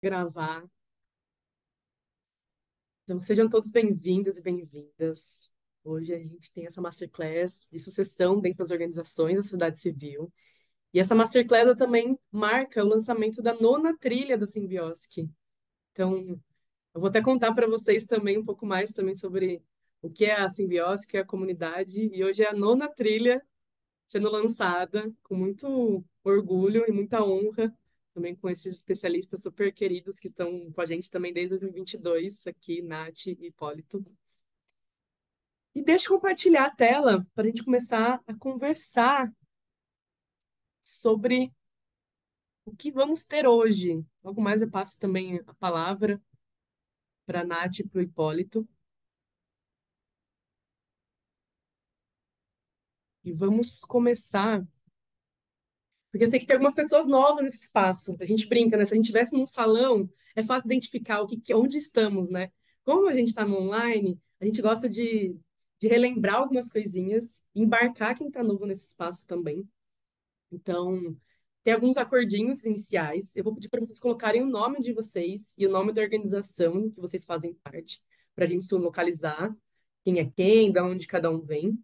Gravar. Então, sejam todos bem-vindos e bem-vindas. Hoje a gente tem essa masterclass de sucessão dentro das organizações da sociedade civil. E essa masterclass ela também marca o lançamento da nona trilha da Symbiosc. Então, eu vou até contar para vocês também um pouco mais também sobre o que é a Symbiosc, o que é a comunidade. E hoje é a nona trilha sendo lançada com muito orgulho e muita honra, também com esses especialistas super queridos que estão com a gente também desde 2022, aqui, Nath e Hipólito. E deixa eu compartilhar a tela para a gente começar a conversar sobre o que vamos ter hoje. Logo mais eu passo também a palavra para a Nath e para o Hipólito. E vamos começar porque eu sei que tem algumas pessoas novas nesse espaço. A gente brinca, né? Se a gente estivesse num salão, é fácil identificar onde estamos, né? Como a gente está no online, a gente gosta de relembrar algumas coisinhas, embarcar quem está novo nesse espaço também. Então, tem alguns acordinhos iniciais. Eu vou pedir para vocês colocarem o nome de vocês e o nome da organização que vocês fazem parte, para a gente se localizar quem é quem, de onde cada um vem.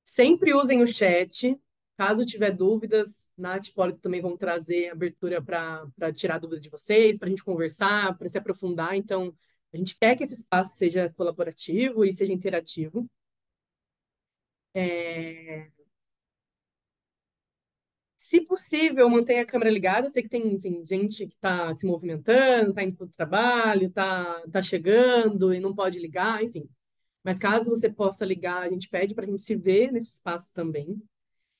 Sempre usem o chat. Caso tiver dúvidas, Nath e Hipólito também vão trazer abertura para tirar dúvida de vocês, para a gente conversar, para se aprofundar. Então, a gente quer que esse espaço seja colaborativo e seja interativo. É, Se possível, mantenha a câmera ligada. Eu sei que tem, enfim, gente que está se movimentando, está indo para o trabalho, tá chegando e não pode ligar, enfim. Mas caso você possa ligar, a gente pede para a gente se ver nesse espaço também.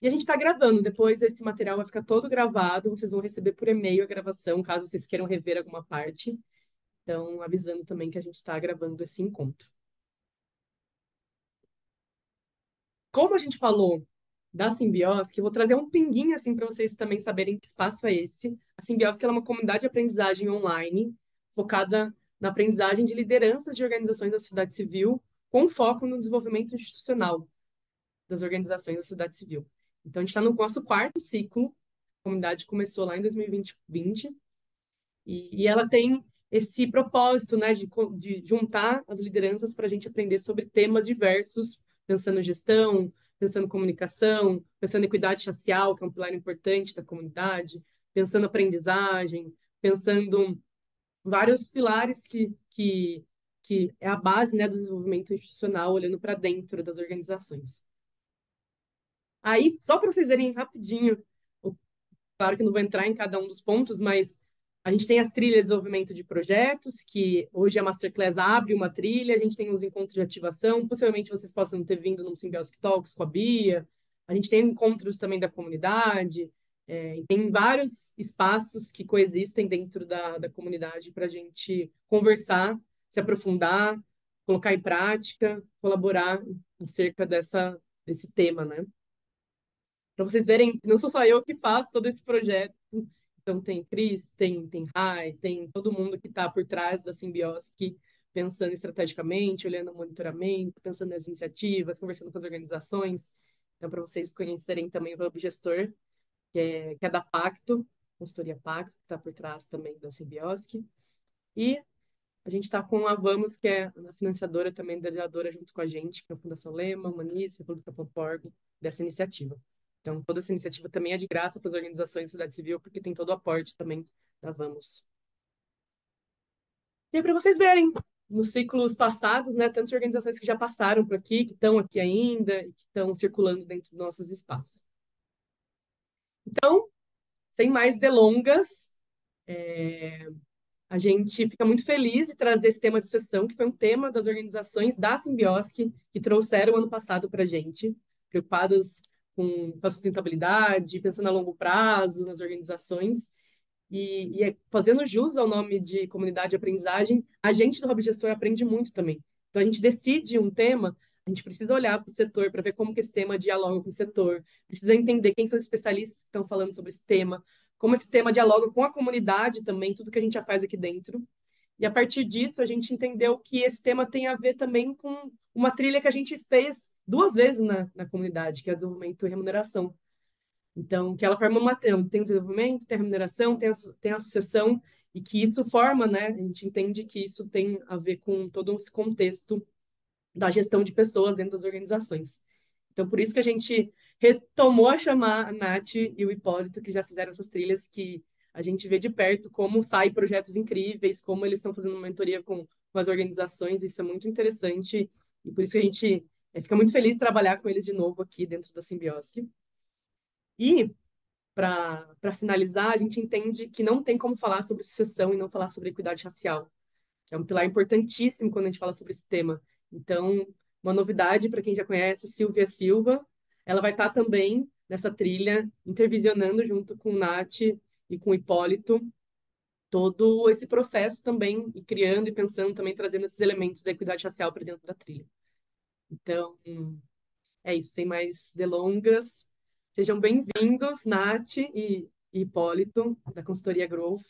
E a gente está gravando, depois esse material vai ficar todo gravado, vocês vão receber por e-mail a gravação, caso vocês queiram rever alguma parte. Então, avisando também que a gente está gravando esse encontro. Como a gente falou da Simbiosc, eu vou trazer um pinguinho assim para vocês também saberem que espaço é esse. A Simbiosc ela é uma comunidade de aprendizagem online focada na aprendizagem de lideranças de organizações da sociedade civil, com foco no desenvolvimento institucional das organizações da sociedade civil. Então, a gente está no nosso quarto ciclo. A comunidade começou lá em 2020 e ela tem esse propósito, né, de juntar as lideranças para a gente aprender sobre temas diversos, pensando em gestão, pensando em comunicação, pensando em equidade racial, que é um pilar importante da comunidade, pensando em aprendizagem, pensando vários pilares que é a base, né, do desenvolvimento institucional, olhando para dentro das organizações. Aí, só para vocês verem rapidinho, claro que não vou entrar em cada um dos pontos, mas a gente tem as trilhas de desenvolvimento de projetos, que hoje a Masterclass abre uma trilha, a gente tem os encontros de ativação, possivelmente vocês possam ter vindo no Symbiotic Talks com a Bia, a gente tem encontros também da comunidade, e tem vários espaços que coexistem dentro da comunidade para a gente conversar, se aprofundar, colocar em prática, colaborar acerca desse tema, né? Para vocês verem, não sou só eu que faço todo esse projeto. Então tem Cris, tem Rai, tem todo mundo que está por trás da Simbiosc, pensando estrategicamente, olhando o monitoramento, pensando nas iniciativas, conversando com as organizações. Então, para vocês conhecerem também o Hub Gestor, que é da Pacto, consultoria Pacto, que está por trás também da Simbiosc. E a gente está com a Vamos, que é a financiadora também, idealizadora junto com a gente, que é a Fundação Lema, Humanice, República Pomporg, dessa iniciativa. Então, toda essa iniciativa também é de graça para as organizações da sociedade civil, porque tem todo o aporte também da Vamos. E aí, para vocês verem, nos ciclos passados, né, tantas organizações que já passaram por aqui, que estão aqui ainda, e que estão circulando dentro dos nossos espaços. Então, sem mais delongas, a gente fica muito feliz de trazer esse tema de sucessão, que foi um tema das organizações da Simbiosc que trouxeram ano passado para a gente, preocupadas com a sustentabilidade, pensando a longo prazo nas organizações. Fazendo jus ao nome de comunidade de aprendizagem, a gente do Hub Gestor aprende muito também. Então, a gente decide um tema, a gente precisa olhar para o setor para ver como que esse tema dialoga com o setor, precisa entender quem são os especialistas que estão falando sobre esse tema, como esse tema dialoga com a comunidade também, tudo que a gente já faz aqui dentro. E a partir disso, a gente entendeu que esse tema tem a ver também com uma trilha que a gente fez duas vezes na comunidade, que é o desenvolvimento e remuneração. Então, que ela forma uma tem o desenvolvimento, tem a remuneração, tem a sucessão, e que isso forma, né? A gente entende que isso tem a ver com todo esse contexto da gestão de pessoas dentro das organizações. Então, por isso que a gente retomou a chamar a Nath e o Hipólito, que já fizeram essas trilhas, que a gente vê de perto como saem projetos incríveis, como eles estão fazendo uma mentoria com as organizações, isso é muito interessante, e por isso que a gente fica muito feliz de trabalhar com eles de novo aqui dentro da Simbiosque. E, para finalizar, a gente entende que não tem como falar sobre sucessão e não falar sobre equidade racial, que é um pilar importantíssimo quando a gente fala sobre esse tema. Então, uma novidade para quem já conhece, Silvia Silva, ela vai estar também nessa trilha, intervisionando junto com o Nath e com o Hipólito, todo esse processo também, e criando e pensando também, trazendo esses elementos da equidade racial para dentro da trilha. Então, é isso, sem mais delongas. Sejam bem-vindos, Nath e Hipólito, da consultoria Growth.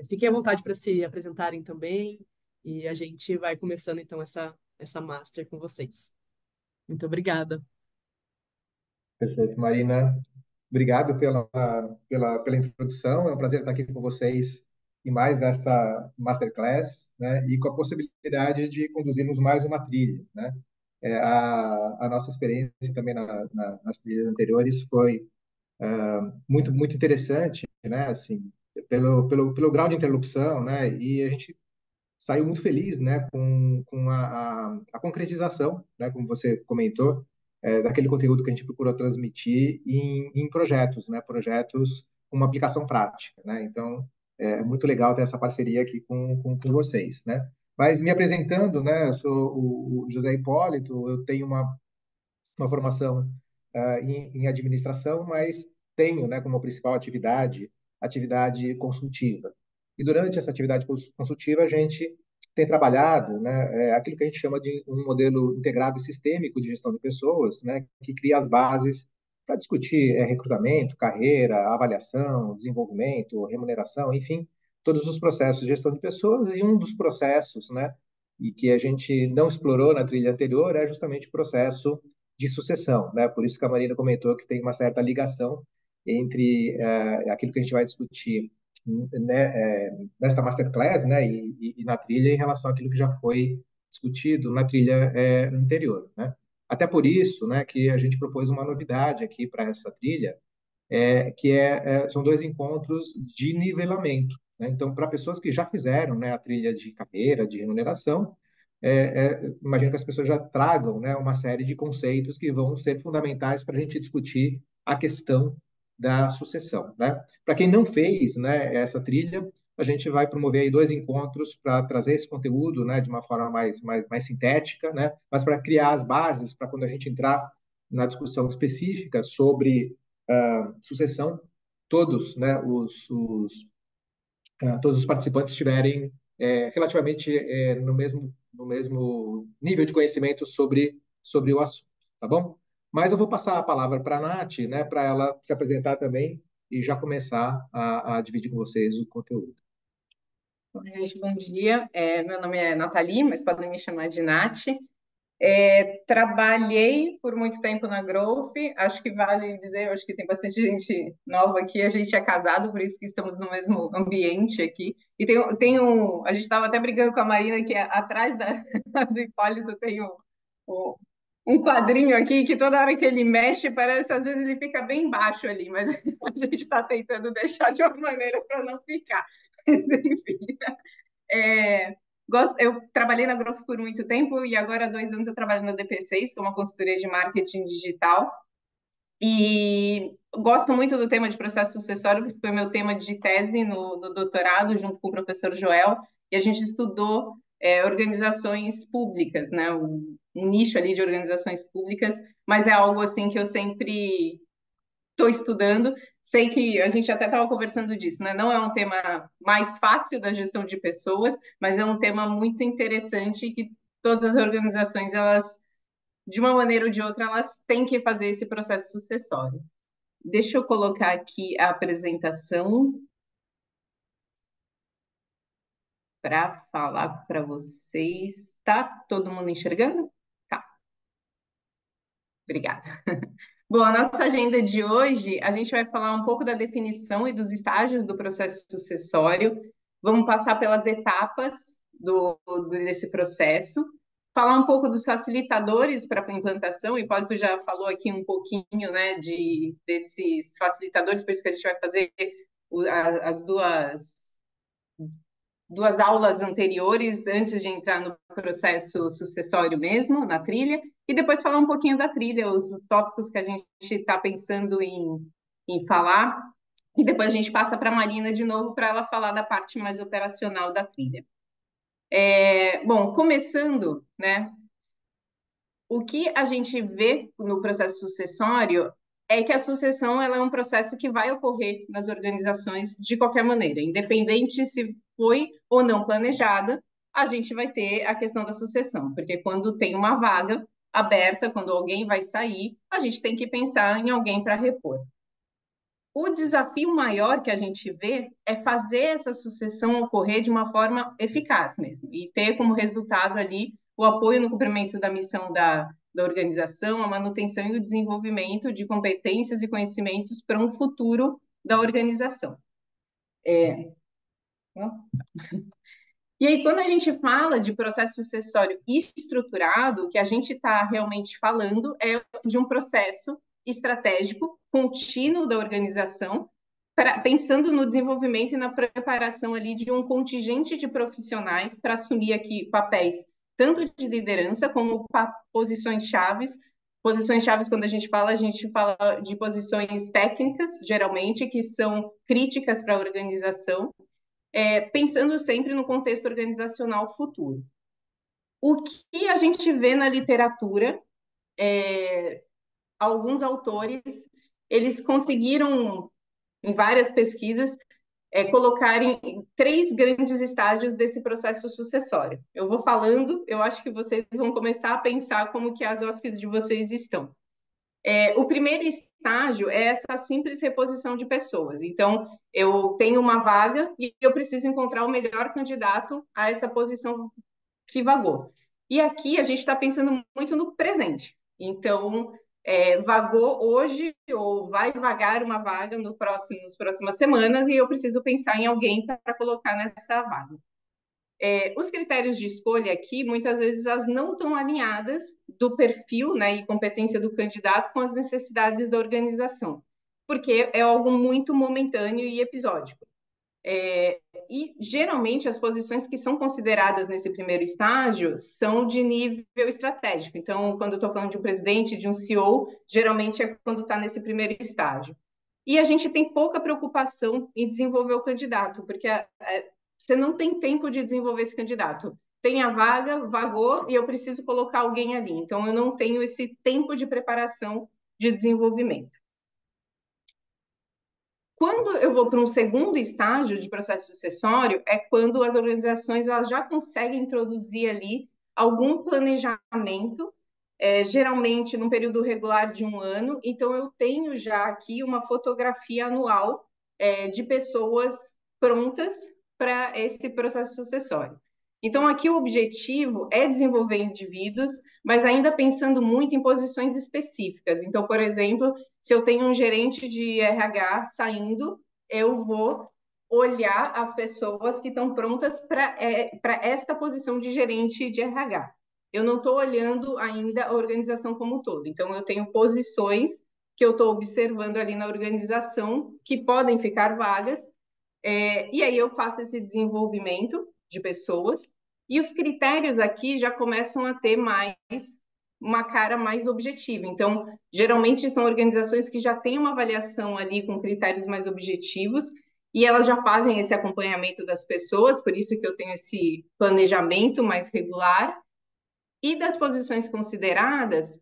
Fiquem à vontade para se apresentarem também e a gente vai começando então essa master com vocês. Muito obrigada. Perfeito, Marina. Obrigado pela introdução. É um prazer estar aqui com vocês em mais essa masterclass, né? E com a possibilidade de conduzirmos mais uma trilha, né? A nossa experiência também nas trilhas anteriores foi muito interessante, né? Assim, pelo grau de interlocução, né? E a gente saiu muito feliz, né, com a concretização, né, como você comentou, daquele conteúdo que a gente procurou transmitir em projetos, né, projetos com uma aplicação prática, né. Então, é muito legal ter essa parceria aqui com vocês, né. Mas me apresentando, né, eu sou o José Hipólito, eu tenho uma formação em administração, mas tenho, né, como principal atividade consultiva. E durante essa atividade consultiva, a gente tem trabalhado, né, aquilo que a gente chama de um modelo integrado e sistêmico de gestão de pessoas, né, que cria as bases para discutir recrutamento, carreira, avaliação, desenvolvimento, remuneração, enfim, todos os processos de gestão de pessoas. E um dos processos, né, e que a gente não explorou na trilha anterior é justamente o processo de sucessão, né? Por isso que a Marina comentou que tem uma certa ligação entre aquilo que a gente vai discutir, né, nesta masterclass, né, e na trilha em relação àquilo que já foi discutido na trilha anterior, né? Até por isso, né, que a gente propôs uma novidade aqui para essa trilha, são dois encontros de nivelamento, né? Então, para pessoas que já fizeram, né, a trilha de carreira, de remuneração, imagino que as pessoas já tragam, né, uma série de conceitos que vão ser fundamentais para a gente discutir a questão da sucessão, né? Para quem não fez, né, essa trilha, a gente vai promover aí dois encontros para trazer esse conteúdo, né, de uma forma mais sintética, né, mas para criar as bases para quando a gente entrar na discussão específica sobre sucessão, todos, né, todos os participantes estiverem relativamente no mesmo nível de conhecimento sobre o assunto, tá bom? Mas eu vou passar a palavra para a Nath, né, para ela se apresentar também e já começar a dividir com vocês o conteúdo. Gente, bom dia. Meu nome é Nathalie, mas podem me chamar de Nath. Trabalhei por muito tempo na Growth, acho que vale dizer, acho que tem bastante gente nova aqui, a gente é casado, por isso que estamos no mesmo ambiente aqui. E a gente estava até brigando com a Marina, que atrás do Hipólito tem o- um quadrinho aqui, que toda hora que ele mexe, parece, às vezes ele fica bem baixo ali, mas a gente está tentando deixar de uma maneira para não ficar. Mas, enfim. É, eu trabalhei na Growth por muito tempo e agora há 2 anos eu trabalho na DP6, que é uma consultoria de marketing digital. E gosto muito do tema de processo sucessório, porque foi meu tema de tese no doutorado, junto com o professor Joel, e a gente estudou organizações públicas, né? Um nicho ali de organizações públicas, mas é algo assim que eu sempre estou estudando. Sei que a gente até estava conversando disso, né? Não é um tema mais fácil da gestão de pessoas, mas é um tema muito interessante que todas as organizações, elas, de uma maneira ou de outra, elas têm que fazer esse processo sucessório. Deixa eu colocar aqui a apresentação para falar para vocês. Tá todo mundo enxergando? Tá. Obrigada. Bom, a nossa agenda de hoje, a gente vai falar um pouco da definição e dos estágios do processo sucessório. Vamos passar pelas etapas desse processo, falar um pouco dos facilitadores para a implantação. O Hipólito já falou aqui um pouquinho, né, desses facilitadores, por isso que a gente vai fazer as duas aulas anteriores antes de entrar no processo sucessório mesmo, na trilha, e depois falar um pouquinho da trilha, os tópicos que a gente está pensando em falar, e depois a gente passa para a Marina de novo para ela falar da parte mais operacional da trilha. Bom, começando, né? O que a gente vê no processo sucessório é que a sucessão ela é um processo que vai ocorrer nas organizações de qualquer maneira, independente se foi ou não planejada, a gente vai ter a questão da sucessão, porque quando tem uma vaga aberta, quando alguém vai sair, a gente tem que pensar em alguém para repor. O desafio maior que a gente vê é fazer essa sucessão ocorrer de uma forma eficaz mesmo, e ter como resultado ali o apoio no cumprimento da missão da organização, a manutenção e o desenvolvimento de competências e conhecimentos para um futuro da organização. E aí, quando a gente fala de processo sucessório estruturado, o que a gente está realmente falando é de um processo estratégico contínuo da organização, pensando no desenvolvimento e na preparação ali de um contingente de profissionais para assumir aqui papéis tanto de liderança como posições chaves. Posições chaves, quando a gente fala de posições técnicas, geralmente, que são críticas para a organização, pensando sempre no contexto organizacional futuro. O que a gente vê na literatura, alguns autores, eles conseguiram, em várias pesquisas, colocarem 3 grandes estágios desse processo sucessório. Eu vou falando, eu acho que vocês vão começar a pensar como que as OSCs de vocês estão. O primeiro estágio é essa simples reposição de pessoas. Então, eu tenho uma vaga e eu preciso encontrar o melhor candidato a essa posição que vagou. E aqui a gente está pensando muito no presente. Então, vagou hoje ou vai vagar uma vaga nas próximas semanas e eu preciso pensar em alguém para colocar nessa vaga. Os critérios de escolha aqui, muitas vezes, elas não estão alinhadas do perfil, né, e competência do candidato com as necessidades da organização, porque é algo muito momentâneo e episódico. E, geralmente, as posições que são consideradas nesse primeiro estágio são de nível estratégico. Então, quando eu estou falando de um presidente, de um CEO, geralmente é quando está nesse primeiro estágio. E a gente tem pouca preocupação em desenvolver o candidato, porque você não tem tempo de desenvolver esse candidato. Tem a vaga, vagou, e eu preciso colocar alguém ali. Então, eu não tenho esse tempo de preparação de desenvolvimento. Quando eu vou para um segundo estágio de processo sucessório, é quando as organizações elas já conseguem introduzir ali algum planejamento, geralmente num período regular de 1 ano. Então, eu tenho já aqui uma fotografia anual de pessoas prontas para esse processo sucessório. Então, aqui o objetivo é desenvolver indivíduos, mas ainda pensando muito em posições específicas. Então, por exemplo, se eu tenho um gerente de RH saindo, eu vou olhar as pessoas que estão prontas para esta posição de gerente de RH. Eu não estou olhando ainda a organização como um todo. Então, eu tenho posições que eu estou observando ali na organização que podem ficar vagas, e aí eu faço esse desenvolvimento de pessoas, e os critérios aqui já começam a ter uma cara mais objetiva. Então, geralmente são organizações que já têm uma avaliação ali com critérios mais objetivos, e elas já fazem esse acompanhamento das pessoas, por isso que eu tenho esse planejamento mais regular. E das posições consideradas,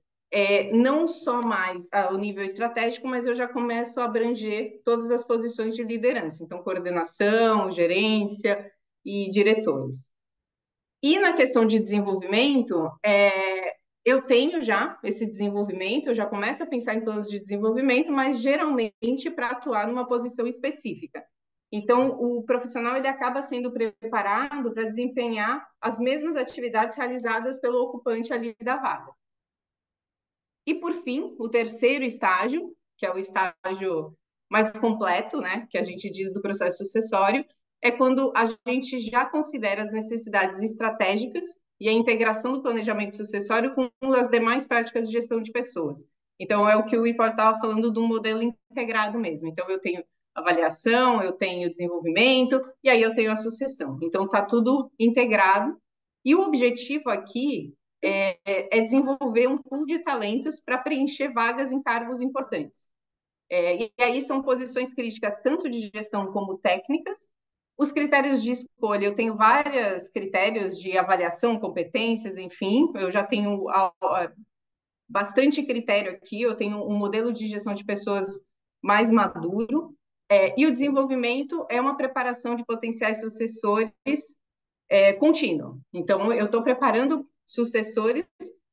não só mais ao nível estratégico, mas eu já começo a abranger todas as posições de liderança, então coordenação, gerência e diretores. E na questão de desenvolvimento, eu tenho já esse desenvolvimento, eu já começo a pensar em planos de desenvolvimento, mas geralmente para atuar numa posição específica. Então, o profissional ele acaba sendo preparado para desempenhar as mesmas atividades realizadas pelo ocupante ali da vaga. E, por fim, o terceiro estágio, que é o estágio mais completo, né, que a gente diz do processo sucessório, é quando a gente já considera as necessidades estratégicas e a integração do planejamento sucessório com as demais práticas de gestão de pessoas. Então, é o que o Icor estava falando do modelo integrado mesmo. Então, eu tenho avaliação, eu tenho desenvolvimento, e aí eu tenho a sucessão. Então, está tudo integrado. E o objetivo aqui é desenvolver um pool de talentos para preencher vagas em cargos importantes. E aí são posições críticas tanto de gestão como técnicas. Os critérios de escolha, eu tenho vários critérios de avaliação, competências, enfim, eu já tenho bastante critério aqui, eu tenho um modelo de gestão de pessoas mais maduro, e o desenvolvimento é uma preparação de potenciais sucessores contínuo. Então, eu estou preparando sucessores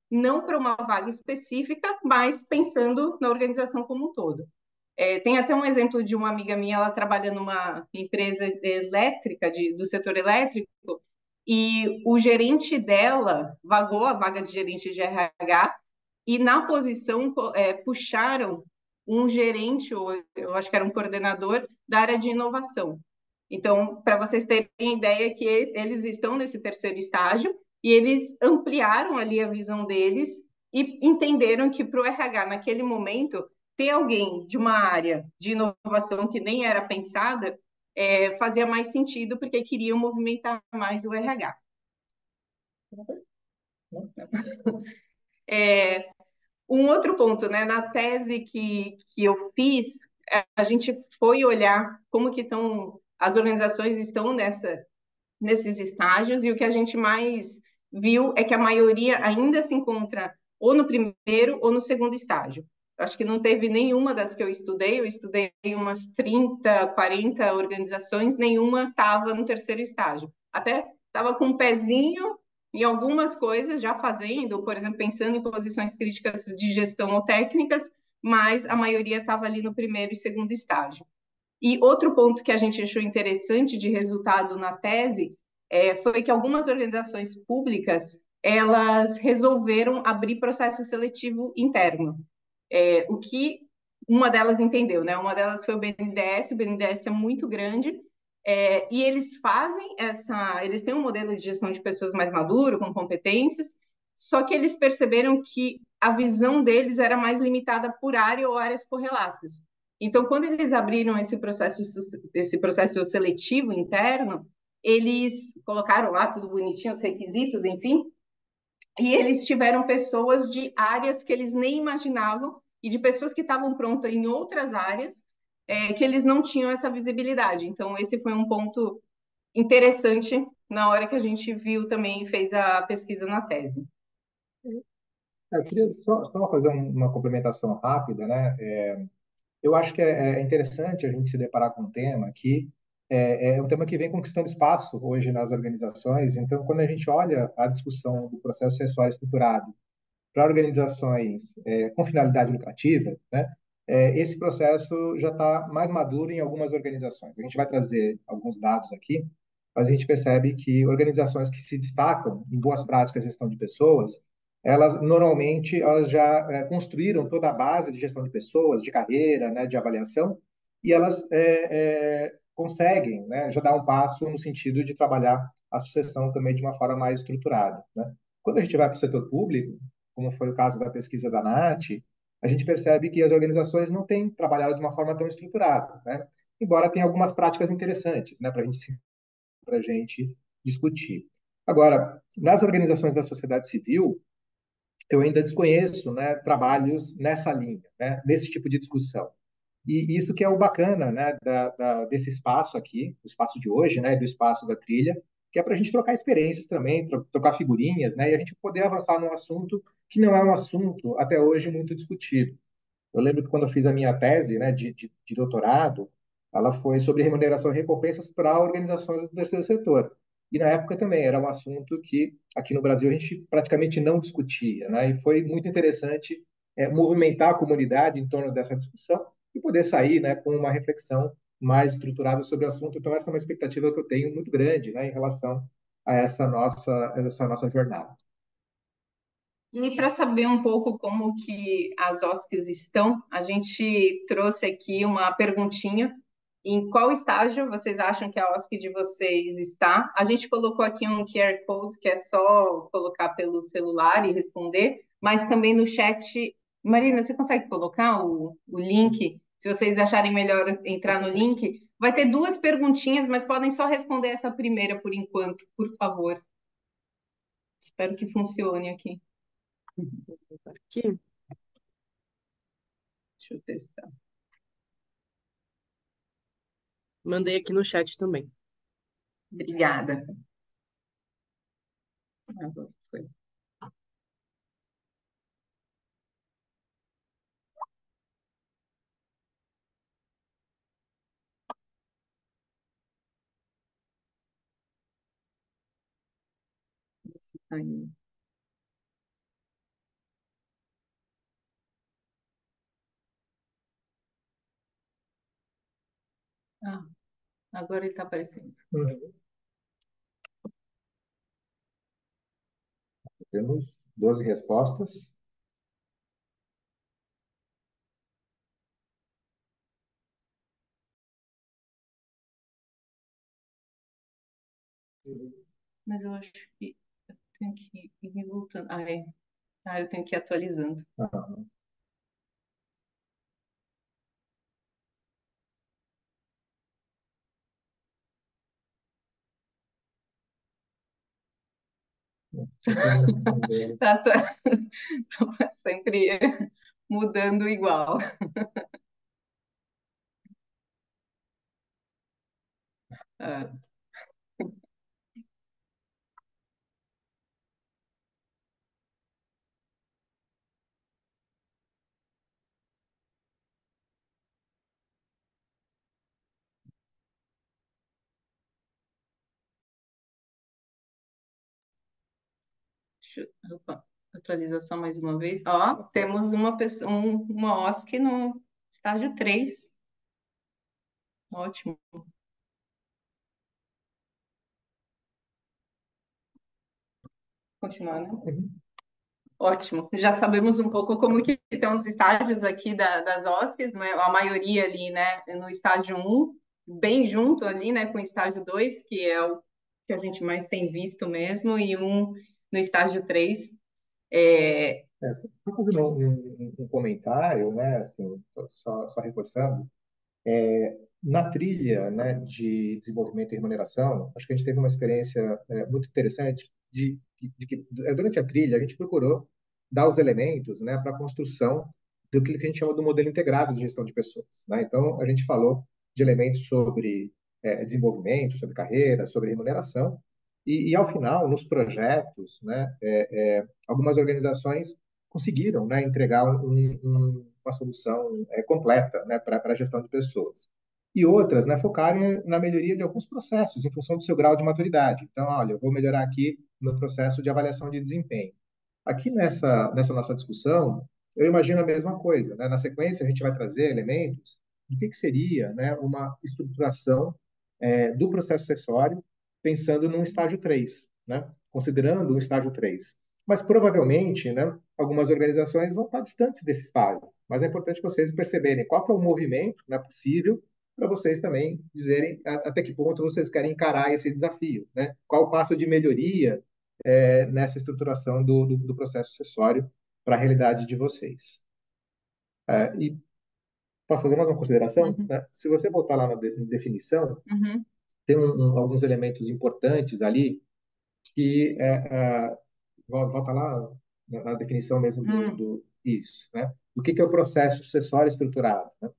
não para uma vaga específica, mas pensando na organização como um todo. Tem até um exemplo de uma amiga minha, ela trabalha numa empresa elétrica, do setor elétrico, e o gerente dela vagou a vaga de gerente de RH, e na posição puxaram um gerente, ou eu acho que era um coordenador, da área de inovação. Então, para vocês terem ideia que eles estão nesse terceiro estágio e eles ampliaram ali a visão deles e entenderam que para o RH, naquele momento, ter alguém de uma área de inovação que nem era pensada fazia mais sentido porque queriam movimentar mais o RH. Um outro ponto, né, na tese que eu fiz, a gente foi olhar como que as organizações estão nesses estágios, e o que a gente mais viu é que a maioria ainda se encontra ou no primeiro ou no segundo estágio. Acho que não teve nenhuma das que eu estudei umas 30, 40 organizações, nenhuma estava no terceiro estágio. Até estava com um pezinho em algumas coisas já fazendo, por exemplo, pensando em posições críticas de gestão ou técnicas, mas a maioria estava ali no primeiro e segundo estágio. E outro ponto que a gente achou interessante de resultado na tese foi que algumas organizações públicas elas resolveram abrir processo seletivo interno. O que uma delas entendeu, né? Uma delas foi o BNDES é muito grande, e eles eles têm um modelo de gestão de pessoas mais maduro, com competências, só que eles perceberam que a visão deles era mais limitada por área ou áreas correlatas. Então, quando eles abriram esse processo seletivo interno, eles colocaram lá tudo bonitinho, os requisitos, enfim, e eles tiveram pessoas de áreas que eles nem imaginavam e de pessoas que estavam prontas em outras áreas que eles não tinham essa visibilidade. Então, esse foi um ponto interessante na hora que a gente viu também e fez a pesquisa na tese. Eu queria só fazer uma complementação rápida, né? Eu acho que é interessante a gente se deparar com um tema que é um tema que vem conquistando espaço hoje nas organizações. Então, quando a gente olha a discussão do processo acessório estruturado para organizações com finalidade lucrativa, né, esse processo já está mais maduro em algumas organizações. A gente vai trazer alguns dados aqui, mas a gente percebe que organizações que se destacam em boas práticas de gestão de pessoas, elas normalmente elas já construíram toda a base de gestão de pessoas, de carreira, né, de avaliação, e elas conseguem, né, já dar um passo no sentido de trabalhar a sucessão também de uma forma mais estruturada, né? Quando a gente vai para o setor público, como foi o caso da pesquisa da NAT, a gente percebe que as organizações não têm trabalhado de uma forma tão estruturada, né? Embora tenha algumas práticas interessantes, né, para a gente discutir. Agora, nas organizações da sociedade civil, eu ainda desconheço, né, trabalhos nessa linha, né, nesse tipo de discussão. E isso que é o bacana, né, desse espaço aqui, do espaço de hoje, né, do espaço da trilha, que é para a gente trocar experiências também, trocar figurinhas, né, e a gente poder avançar num assunto que não é um assunto até hoje muito discutido. Eu lembro que quando eu fiz a minha tese, né, de doutorado, ela foi sobre remuneração e recompensas para organizações do terceiro setor. E na época também era um assunto que aqui no Brasil a gente praticamente não discutia, né? E foi muito interessante movimentar a comunidade em torno dessa discussão e poder sair, né, com uma reflexão mais estruturada sobre o assunto. Então essa é uma expectativa que eu tenho muito grande, né, em relação a essa nossa jornada. E para saber um pouco como que as OSCs estão, a gente trouxe aqui uma perguntinha. Em qual estágio vocês acham que a OSC de vocês está? A gente colocou aqui um QR Code que é só colocar pelo celular e responder, mas também no chat. Marina, você consegue colocar o link? Se vocês acharem melhor entrar no link, vai ter duas perguntinhas, mas podem só responder essa primeira por enquanto, por favor. Espero que funcione aqui. Vou botar aqui. Deixa eu testar. Mandei aqui no chat também. Obrigada. Agora foi. Aí. Ah, agora ele está aparecendo. Uhum. Temos 12 respostas. Mas eu acho que eu tenho que ir me voltando. Ah, é. Ah, eu tenho que ir atualizando. Aham. Tá sempre mudando igual. Ah, opa, atualização mais uma vez. Ó, temos uma pessoa, uma OSC no estágio 3. Ótimo. Continuando. Uhum. Ótimo. Já sabemos um pouco como que estão os estágios aqui das OSCs, né? A maioria ali, né, no estágio um, bem junto ali, né, com o estágio 2, que é o que a gente mais tem visto mesmo, e um no estágio 3. É... Só fazendo um comentário, né, assim, só reforçando, na trilha, né, de desenvolvimento e remuneração, acho que a gente teve uma experiência muito interessante de que durante a trilha a gente procurou dar os elementos, né, para a construção do que a gente chama do modelo integrado de gestão de pessoas, né? Então a gente falou de elementos sobre desenvolvimento, sobre carreira, sobre remuneração e ao final nos projetos, né, algumas organizações conseguiram, né, entregar uma solução completa, né, para a gestão de pessoas e outras, né, focarem na melhoria de alguns processos em função do seu grau de maturidade. Então, olha, eu vou melhorar aqui no processo de avaliação de desempenho. Aqui nessa nossa discussão, eu imagino a mesma coisa, né? Na sequência, a gente vai trazer elementos do que seria, né, uma estruturação do processo acessório, pensando num estágio 3, né? Considerando o estágio 3. Mas provavelmente, né, algumas organizações vão estar distantes desse estágio. Mas é importante vocês perceberem qual que é o movimento, né, possível para vocês também dizerem até que ponto vocês querem encarar esse desafio, né? Qual o passo de melhoria nessa estruturação do processo acessório para a realidade de vocês. E posso fazer mais uma consideração? Uhum, Né? Se você voltar lá na definição, uhum, tem alguns elementos importantes ali que volta lá na definição mesmo uhum. isso, né? O que é o processo sucessório estruturado? Né?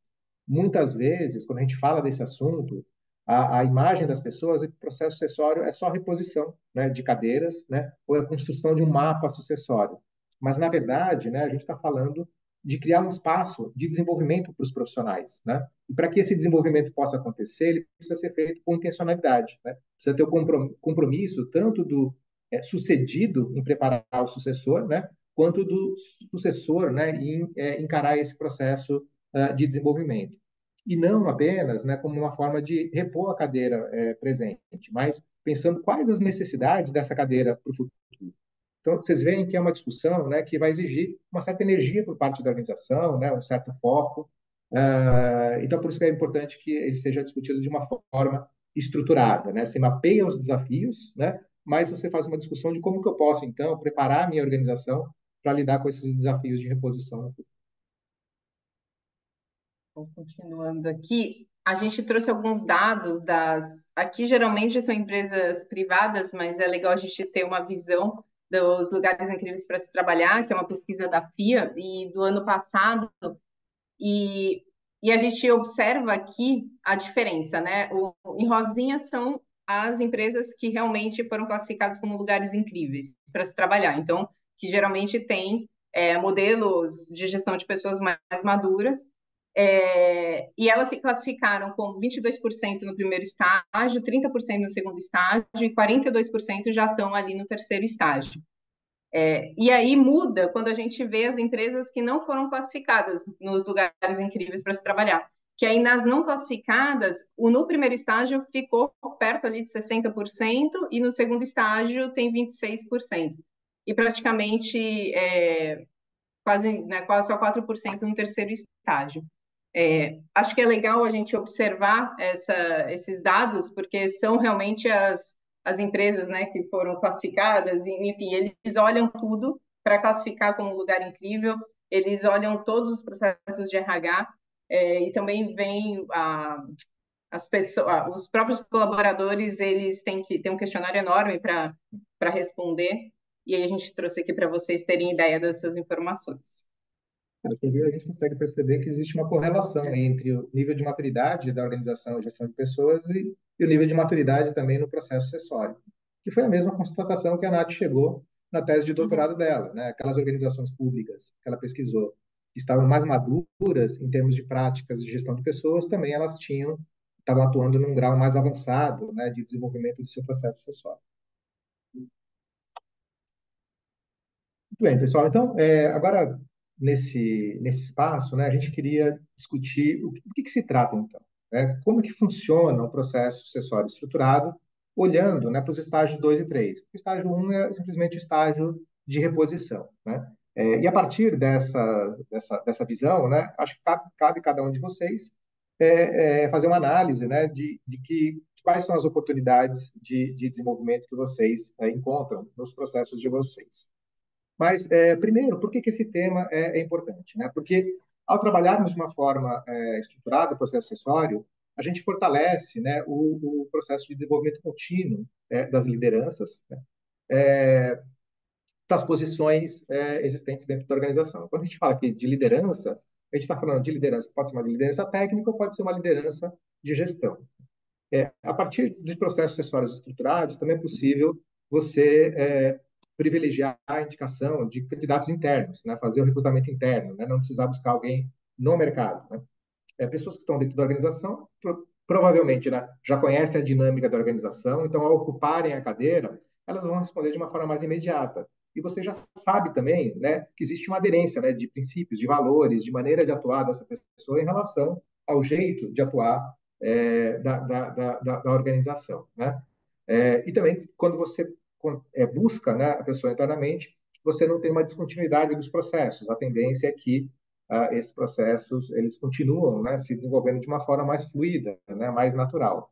Muitas vezes, quando a gente fala desse assunto, a imagem das pessoas é que o processo sucessório é só reposição, né, de cadeiras, né, ou é a construção de um mapa sucessório. Mas, na verdade, né, a gente está falando de criar um espaço de desenvolvimento para os profissionais. Né? E para que esse desenvolvimento possa acontecer, ele precisa ser feito com intencionalidade. Né? Precisa ter o compromisso tanto do sucedido em preparar o sucessor, né, quanto do sucessor, né, em encarar esse processo de desenvolvimento. E não apenas, né, como uma forma de repor a cadeira presente, mas pensando quais as necessidades dessa cadeira para o futuro. Então, vocês veem que é uma discussão, né, que vai exigir uma certa energia por parte da organização, né, um certo foco. Então, por isso que é importante que ele seja discutido de uma forma estruturada, né? Você mapeia os desafios, né? Mas você faz uma discussão de como que eu posso, então, preparar a minha organização para lidar com esses desafios de reposição. Então, continuando aqui, a gente trouxe alguns dados das. Aqui geralmente são empresas privadas, mas é legal a gente ter uma visão dos lugares incríveis para se trabalhar, que é uma pesquisa da FIA e do ano passado, e, e a gente observa aqui a diferença, né? Em rosinha são as empresas que realmente foram classificadas como lugares incríveis para se trabalhar. Então, que geralmente tem modelos de gestão de pessoas mais maduras. E elas se classificaram como 22% no primeiro estágio, 30% no segundo estágio e 42% já estão ali no terceiro estágio. E aí muda quando a gente vê as empresas que não foram classificadas nos lugares incríveis para se trabalhar. Que aí nas não classificadas, no primeiro estágio ficou perto ali de 60% e no segundo estágio tem 26%. E praticamente quase só 4% no terceiro estágio. Acho que é legal a gente observar esses dados, porque são realmente as empresas, né, que foram classificadas, e, enfim, eles olham tudo para classificar como um lugar incrível, eles olham todos os processos de RH, e também vem as pessoas, os próprios colaboradores, eles têm que ter um questionário enorme para responder, e aí a gente trouxe aqui para vocês terem ideia dessas informações. A gente consegue perceber que existe uma correlação entre o nível de maturidade da organização e gestão de pessoas e o nível de maturidade também no processo acessório, que foi a mesma constatação que a Nath chegou na tese de doutorado dela, né? Aquelas organizações públicas que ela pesquisou, que estavam mais maduras em termos de práticas de gestão de pessoas, também elas estavam atuando num grau mais avançado, né, de desenvolvimento do seu processo acessório. Muito bem, pessoal. Então, agora, nesse espaço, né, a gente queria discutir do que se trata, então. Né? Como que funciona o processo sucessório estruturado, olhando, né, para os estágios 2 e 3. O estágio 1 é simplesmente o estágio de reposição. Né? E a partir dessa visão, né, acho que cabe cada um de vocês fazer uma análise, né, de quais são as oportunidades de desenvolvimento que vocês encontram nos processos de vocês. Mas, primeiro, por que esse tema é importante? Né? Porque, ao trabalharmos de uma forma estruturada o processo acessório, a gente fortalece, né, o processo de desenvolvimento contínuo das lideranças, né, para as posições existentes dentro da organização. Quando a gente fala aqui de liderança, a gente está falando de liderança, pode ser uma liderança técnica ou pode ser uma liderança de gestão. A partir de processos acessórios estruturados, também é possível você privilegiar a indicação de candidatos internos, né? Fazer o recrutamento interno, né? Não precisar buscar alguém no mercado. Né? Pessoas que estão dentro da organização provavelmente, né, já conhecem a dinâmica da organização, então, ao ocuparem a cadeira, elas vão responder de uma forma mais imediata. E você já sabe também, né, que existe uma aderência, né, de princípios, de valores, de maneira de atuar dessa pessoa em relação ao jeito de atuar da organização. Né? E também, quando você busca, né, a pessoa internamente, você não tem uma descontinuidade dos processos. A tendência é que esses processos eles continuam, né, se desenvolvendo de uma forma mais fluida, né, mais natural.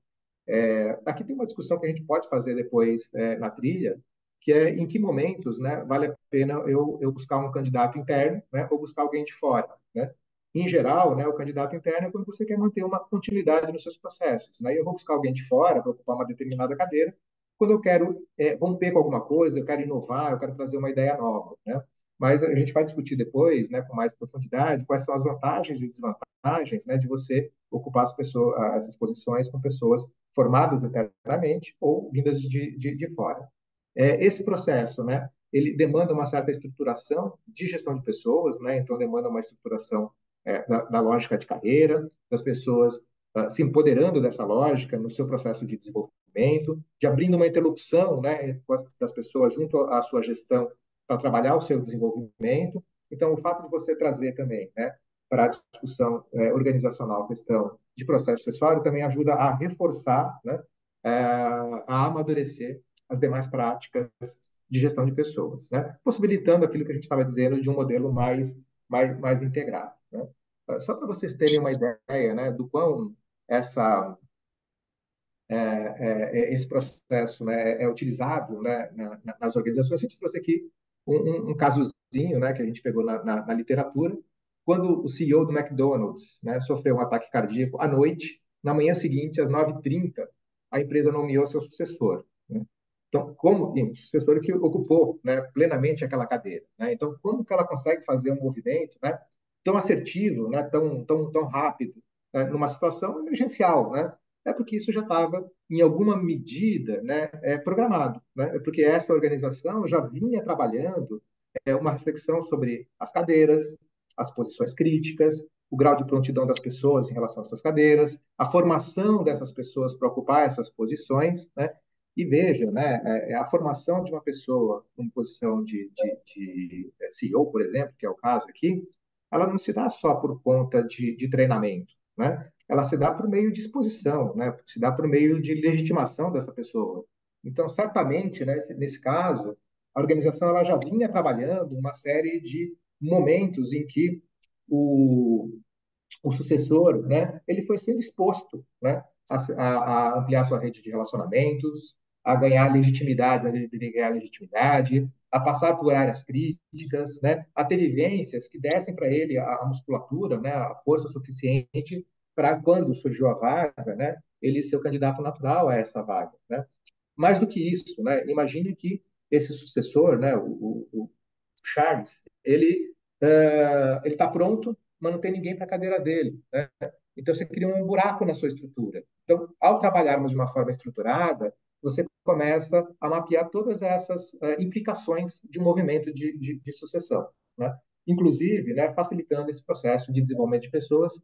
Aqui tem uma discussão que a gente pode fazer depois na trilha, que é em que momentos, né, vale a pena eu buscar um candidato interno, né, ou buscar alguém de fora. Né? Em geral, né, o candidato interno é quando você quer manter uma continuidade nos seus processos. Né? E eu vou buscar alguém de fora para ocupar uma determinada cadeira quando eu quero romper com alguma coisa, eu quero inovar, eu quero trazer uma ideia nova. Né? Mas a gente vai discutir depois, né, com mais profundidade, quais são as vantagens e desvantagens, né, de você ocupar essas posições com pessoas formadas internamente ou vindas de fora. Esse processo, né, ele demanda uma certa estruturação de gestão de pessoas, né, então demanda uma estruturação da lógica de carreira, das pessoas se empoderando dessa lógica no seu processo de desenvolvimento, de abrindo uma interlocução, né, das pessoas junto à sua gestão para trabalhar o seu desenvolvimento. Então, o fato de você trazer também, né, para a discussão organizacional a questão de processo acessório também ajuda a reforçar, né, a amadurecer as demais práticas de gestão de pessoas, né? Possibilitando aquilo que a gente estava dizendo de um modelo mais integrado, né? Só para vocês terem uma ideia, né, do quão essa esse processo, né, é utilizado, né, nas organizações. A gente trouxe aqui um casozinho, né, que a gente pegou na literatura, quando o CEO do McDonald's, né, sofreu um ataque cardíaco à noite, na manhã seguinte, às 9h30, a empresa nomeou seu sucessor, né? Então, como o sucessor que ocupou, né, plenamente aquela cadeira, né? Então, como que ela consegue fazer um movimento, né, tão assertivo, né, tão rápido, né, numa situação emergencial, né? É porque isso já estava, em alguma medida, né, programado, né? É porque essa organização já vinha trabalhando uma reflexão sobre as cadeiras, as posições críticas, o grau de prontidão das pessoas em relação a essas cadeiras, a formação dessas pessoas para ocupar essas posições, né? E veja, né, a formação de uma pessoa em posição de CEO, por exemplo, que é o caso aqui, ela não se dá só por conta de treinamento, né? Ela se dá por meio de exposição, né? Se dá por meio de legitimação dessa pessoa. Então, certamente, né, nesse caso, a organização ela já vinha trabalhando uma série de momentos em que o, o sucessor, né, ele foi sendo exposto, né, a ampliar sua rede de relacionamentos, a ganhar legitimidade, a ganhar legitimidade, a passar por áreas críticas, né, a ter vivências que dessem para ele a musculatura, né, a força suficiente para quando surgiu a vaga, né, ele ser o candidato natural a essa vaga, né? Mais do que isso, né, imagine que esse sucessor, né, o Charles, ele está pronto, mas não tem ninguém para a cadeira dele, né? Então você cria um buraco na sua estrutura. Então, ao trabalharmos de uma forma estruturada, você começa a mapear todas essas implicações de um movimento de sucessão, né? Inclusive, né, facilitando esse processo de desenvolvimento de pessoas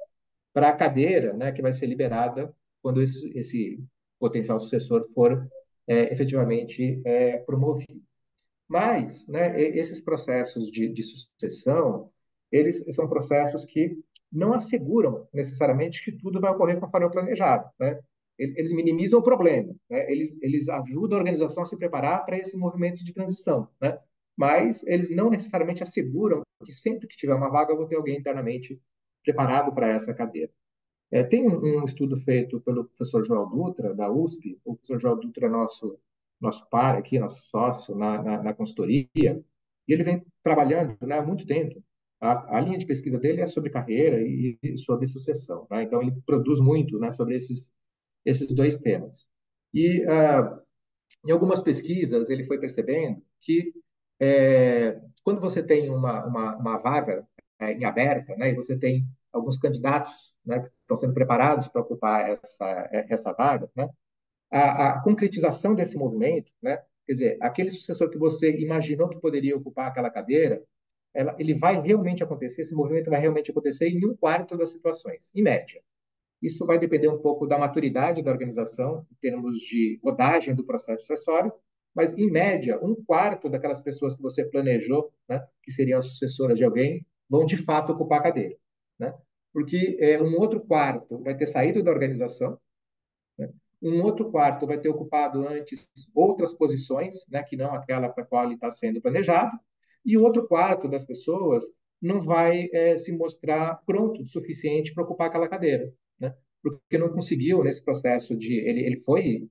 para a cadeira, né, que vai ser liberada quando esse potencial sucessor for efetivamente promovido. Mas, né, esses processos de sucessão, eles são processos que não asseguram necessariamente que tudo vai ocorrer conforme o planejado, né? Eles minimizam o problema, né? Eles ajudam a organização a se preparar para esse movimento de transição, né? Mas eles não necessariamente asseguram que sempre que tiver uma vaga, eu vou ter alguém internamente preparado para essa cadeira. Tem um estudo feito pelo professor João Dutra, da USP. O professor João Dutra é nosso par aqui, nosso sócio na consultoria, e ele vem trabalhando, né, há muito tempo. A linha de pesquisa dele é sobre carreira e sobre sucessão, né? Então, ele produz muito, né, sobre esses dois temas. E, em algumas pesquisas, ele foi percebendo que quando você tem uma vaga em aberta, né, e você tem alguns candidatos, né, que estão sendo preparados para ocupar essa vaga, né, a concretização desse movimento, né, quer dizer, aquele sucessor que você imaginou que poderia ocupar aquela cadeira, ele vai realmente acontecer, esse movimento vai realmente acontecer em 1/4 das situações, em média. Isso vai depender um pouco da maturidade da organização, em termos de rodagem do processo sucessório, mas, em média, 1/4 daquelas pessoas que você planejou, né, que seriam as sucessoras de alguém, vão de fato ocupar a cadeira, né? Porque um outro quarto vai ter saído da organização, né? Um outro quarto vai ter ocupado antes outras posições, né, que não aquela para a qual ele está sendo planejado, e o outro quarto das pessoas não vai se mostrar pronto o suficiente para ocupar aquela cadeira, né? Porque não conseguiu nesse processo de ele foi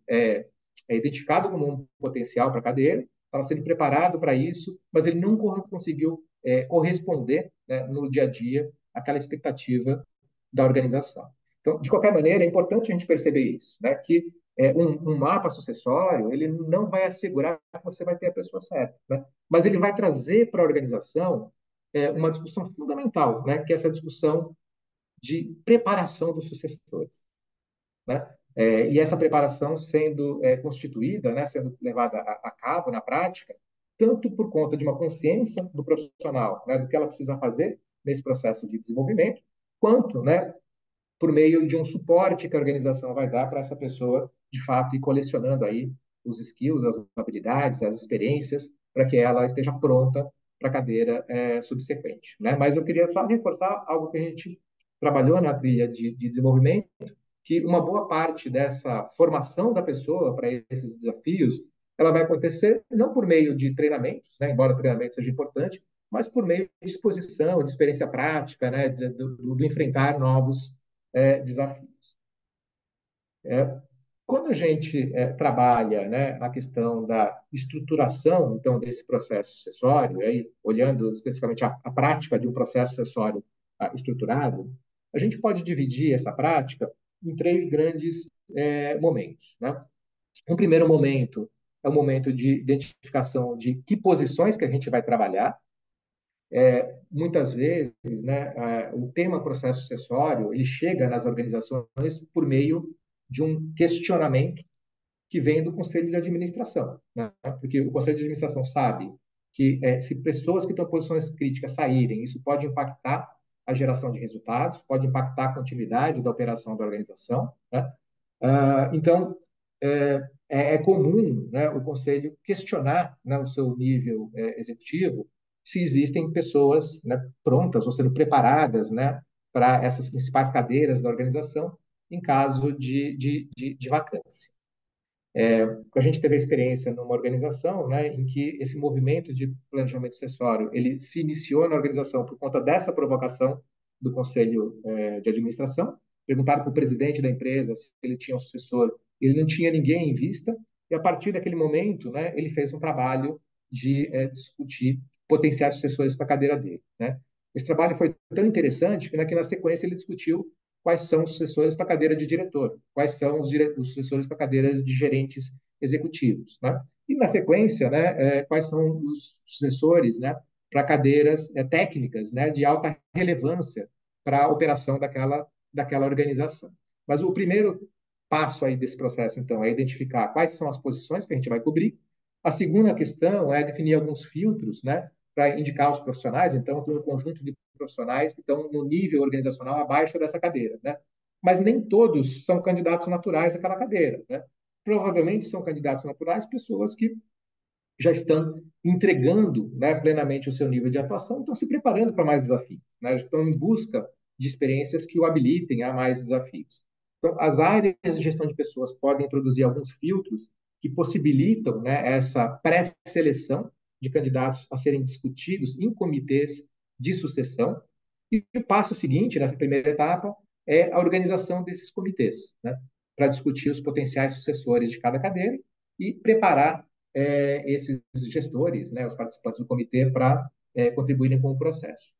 identificado como um potencial para a cadeira, estava sendo preparado para isso, mas ele não conseguiu corresponder, né, no dia a dia àquela expectativa da organização. Então, de qualquer maneira, é importante a gente perceber isso, né? Que um mapa sucessório ele não vai assegurar que você vai ter a pessoa certa, né? Mas ele vai trazer para a organização uma discussão fundamental, né? Que é essa discussão de preparação dos sucessores, né? E essa preparação sendo constituída, né? Sendo levada a cabo na prática, tanto por conta de uma consciência do profissional, né? Do que ela precisa fazer nesse processo de desenvolvimento, quanto, né? Por meio de um suporte que a organização vai dar para essa pessoa, de fato, ir colecionando aí os skills, as habilidades, as experiências, para que ela esteja pronta para a cadeira subsequente, né? Mas eu queria só reforçar algo que a gente trabalhou na trilha de desenvolvimento, que uma boa parte dessa formação da pessoa para esses desafios ela vai acontecer não por meio de treinamentos, né, embora o treinamento seja importante, mas por meio de exposição, de experiência prática, né, do enfrentar novos desafios. Quando a gente trabalha, né, a questão da estruturação, então, desse processo sucessório, aí, olhando especificamente a prática de um processo sucessório estruturado, a gente pode dividir essa prática em três grandes momentos. Né? Um primeiro momento é o momento de identificação de que posições que a gente vai trabalhar. Muitas vezes, né, o tema processo sucessório ele chega nas organizações por meio de um questionamento que vem do conselho de administração, né? Porque o conselho de administração sabe que se pessoas que estão em posições críticas saírem, isso pode impactar a geração de resultados, pode impactar a continuidade da operação da organização, né? Então, é comum, né, o conselho questionar, né, o seu nível executivo se existem pessoas, né, prontas ou sendo preparadas, né, para essas principais cadeiras da organização em caso de vacância. A gente teve a experiência numa organização, né, em que esse movimento de planejamento sucessório ele se iniciou na organização por conta dessa provocação do conselho de administração. Perguntaram para o presidente da empresa se ele tinha um sucessor, ele não tinha ninguém em vista, e a partir daquele momento, né, ele fez um trabalho de discutir potenciais sucessores para a cadeira dele. Né? Esse trabalho foi tão interessante que na sequência ele discutiu quais são os sucessores para a cadeira de diretor, quais são os sucessores para cadeiras de gerentes executivos, né? E na sequência, né, quais são os sucessores, né, para cadeiras técnicas, né, de alta relevância para a operação daquela organização. Mas o primeiro passo aí desse processo, então, é identificar quais são as posições que a gente vai cobrir. A segunda questão é definir alguns filtros, né, para indicar os profissionais. Então, tem um conjunto de profissionais que estão no nível organizacional abaixo dessa cadeira, né? Mas nem todos são candidatos naturais àquela cadeira, né? Provavelmente são candidatos naturais pessoas que já estão entregando, né, plenamente o seu nível de atuação, estão se preparando para mais desafios, né? Estão em busca de experiências que o habilitem a mais desafios. Então, as áreas de gestão de pessoas podem introduzir alguns filtros que possibilitam, né, essa pré-seleção de candidatos a serem discutidos em comitês de sucessão. E o passo seguinte, nessa primeira etapa, é a organização desses comitês, né, para discutir os potenciais sucessores de cada cadeira e preparar esses gestores, né, os participantes do comitê, para contribuírem com o processo.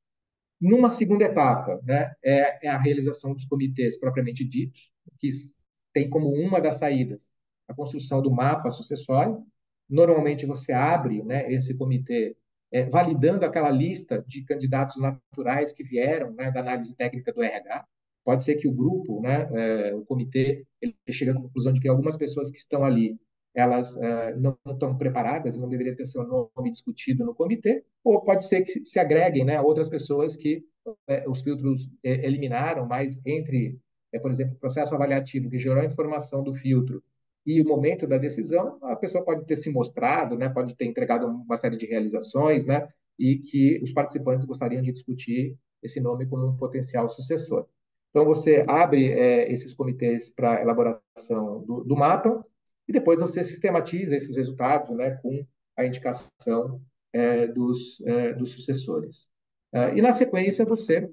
Numa segunda etapa, né, é a realização dos comitês propriamente ditos, que tem como uma das saídas a construção do mapa sucessório. Normalmente você abre, né, esse comitê validando aquela lista de candidatos naturais que vieram, né, da análise técnica do RH. Pode ser que o grupo, né, o comitê, ele chegue à conclusão de que algumas pessoas que estão ali elas não estão preparadas e não deveria ter seu nome discutido no comitê, ou pode ser que se agreguem, né, outras pessoas que os filtros eliminaram, mas entre, por exemplo, o processo avaliativo que gerou a informação do filtro e o momento da decisão, a pessoa pode ter se mostrado, né, pode ter entregado uma série de realizações, né, e que os participantes gostariam de discutir esse nome como um potencial sucessor. Então, você abre esses comitês para elaboração do mapa e depois você sistematiza esses resultados, né, com a indicação dos sucessores. E na sequência você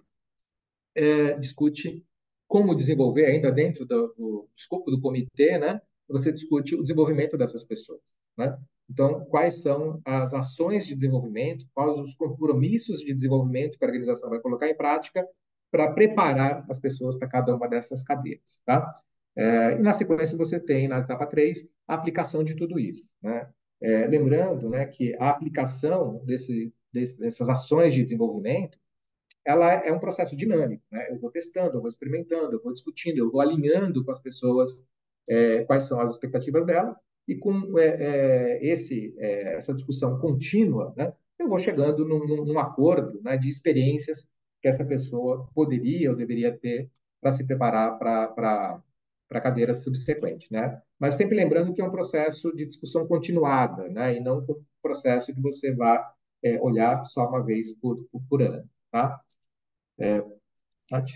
discute como desenvolver, ainda dentro do escopo do comitê, né, você discute o desenvolvimento dessas pessoas. Né? Então, quais são as ações de desenvolvimento, quais os compromissos de desenvolvimento que a organização vai colocar em prática para preparar as pessoas para cada uma dessas cadeiras. Tá? E na sequência você tem, na etapa 3, a aplicação de tudo isso. Né? Lembrando, né, que a aplicação dessas ações de desenvolvimento ela é um processo dinâmico, né? Eu vou testando, eu vou experimentando, eu vou discutindo, eu vou alinhando com as pessoas quais são as expectativas delas e com essa discussão contínua, né? Eu vou chegando num acordo, né, de experiências que essa pessoa poderia ou deveria ter para se preparar para a cadeira subsequente, né? Mas sempre lembrando que é um processo de discussão continuada, né? E não um processo que você vá olhar só uma vez por ano, tá? Tati?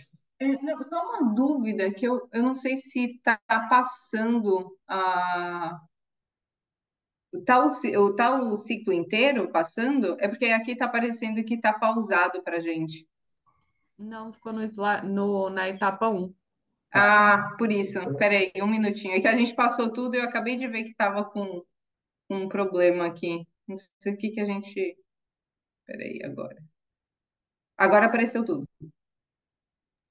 Não, só uma dúvida que eu não sei se está passando Tá o ciclo inteiro passando? É porque aqui tá parecendo que tá pausado pra gente. Não, ficou na etapa um. Ah, por isso. Peraí, um minutinho. É que a gente passou tudo e eu acabei de ver que tava com um problema aqui. Não sei o que que a gente. Peraí, agora. Agora apareceu tudo.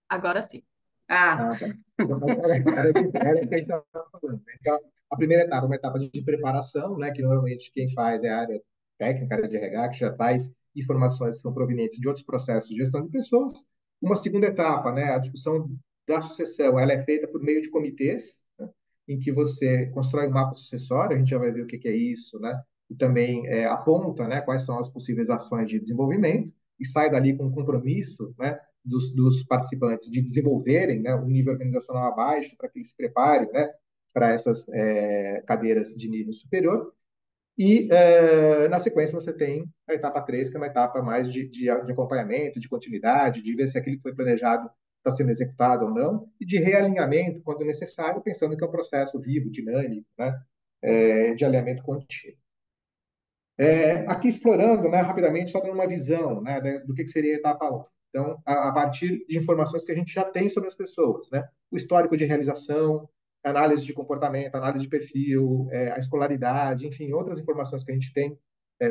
Agora sim. Ah, Ah, tá. Então, era o que a gente estava falando, né? Então, a primeira etapa é uma etapa de preparação, né, que normalmente quem faz é a área técnica, a área de RH, que já traz informações que são provenientes de outros processos de gestão de pessoas. Uma segunda etapa, né, a discussão da sucessão, ela é feita por meio de comitês, né, em que você constrói um mapa sucessório, a gente já vai ver o que que é isso, né, e também aponta, né, quais são as possíveis ações de desenvolvimento, e sai dali com um compromisso, né, dos participantes de desenvolverem, né, um nível organizacional abaixo para que eles se preparem, né, para essas cadeiras de nível superior. E, na sequência, você tem a etapa 3, que é uma etapa mais de acompanhamento, de continuidade, de ver se aquilo que foi planejado está sendo executado ou não, e de realinhamento, quando necessário, pensando que é um processo vivo, dinâmico, né, de alinhamento contínuo. Aqui explorando, né, rapidamente, só dando uma visão, né, do que seria a etapa 1. Então, a partir de informações que a gente já tem sobre as pessoas, né, o histórico de realização, análise de comportamento, análise de perfil, a escolaridade, enfim, outras informações que a gente tem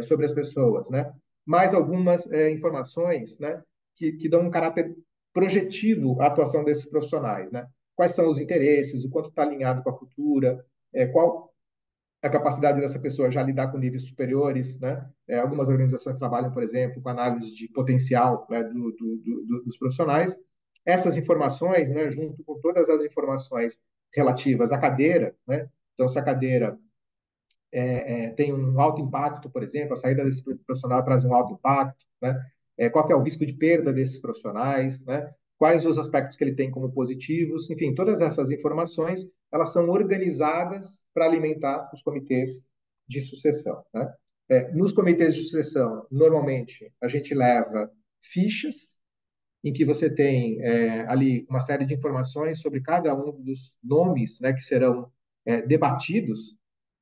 sobre as pessoas, né, mais algumas informações, né, que dão um caráter projetivo à atuação desses profissionais, né, quais são os interesses, o quanto está alinhado com a cultura, qual a capacidade dessa pessoa já lidar com níveis superiores, né? Algumas organizações trabalham, por exemplo, com análise de potencial, né, dos profissionais. Essas informações, né, junto com todas as informações relativas à cadeira, né? Então, se a cadeira tem um alto impacto, por exemplo, a saída desse profissional traz um alto impacto, né? Qual que é o risco de perda desses profissionais, né? Quais os aspectos que ele tem como positivos, enfim, todas essas informações, elas são organizadas para alimentar os comitês de sucessão, né? Nos comitês de sucessão, normalmente, a gente leva fichas em que você tem ali uma série de informações sobre cada um dos nomes, né, que serão debatidos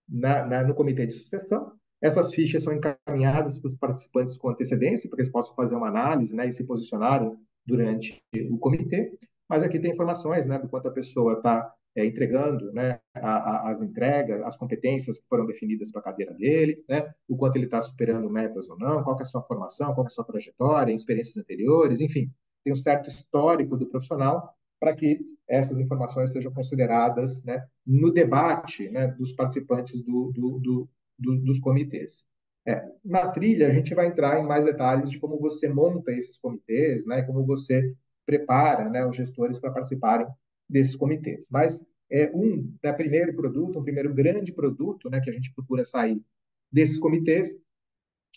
no comitê de sucessão. Essas fichas são encaminhadas para os participantes com antecedência, para que eles possam fazer uma análise, né, e se posicionarem durante o comitê. Mas aqui tem informações, né, do quanto a pessoa está entregando, né, as entregas, as competências que foram definidas para a cadeira dele, né, o quanto ele está superando metas ou não, qual é a sua formação, qual é a sua trajetória, experiências anteriores, enfim, tem um certo histórico do profissional para que essas informações sejam consideradas, né, no debate, né, dos participantes dos comitês. Na trilha, a gente vai entrar em mais detalhes de como você monta esses comitês, né, como você prepara, né, os gestores para participarem desses comitês. Mas primeiro produto, um primeiro grande produto, né, que a gente procura sair desses comitês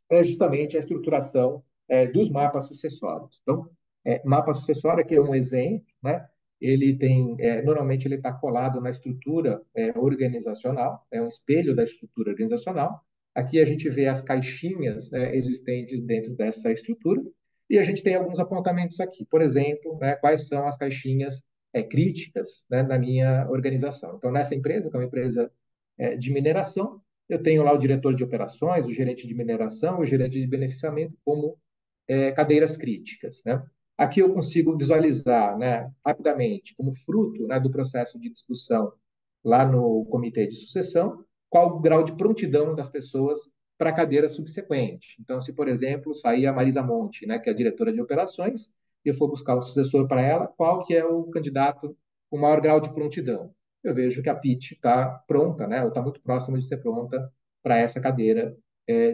é justamente a estruturação dos mapas sucessórios. Então, mapa sucessório aqui é um exemplo, né? Ele tem, normalmente ele está colado na estrutura organizacional, é um espelho da estrutura organizacional. Aqui a gente vê as caixinhas, né, existentes dentro dessa estrutura e a gente tem alguns apontamentos aqui. Por exemplo, né, quais são as caixinhas críticas, né, na minha organização. Então, nessa empresa, que é uma empresa de mineração, eu tenho lá o diretor de operações, o gerente de mineração, o gerente de beneficiamento como cadeiras críticas, né? Aqui eu consigo visualizar, né, rapidamente, como fruto, né, do processo de discussão lá no comitê de sucessão, qual o grau de prontidão das pessoas para a cadeira subsequente. Então, se, por exemplo, sair a Marisa Monte, né, que é a diretora de operações, e eu for buscar o sucessor para ela, qual que é o candidato com maior grau de prontidão? Eu vejo que a Pitty está pronta, né, ou está muito próxima de ser pronta para essa cadeira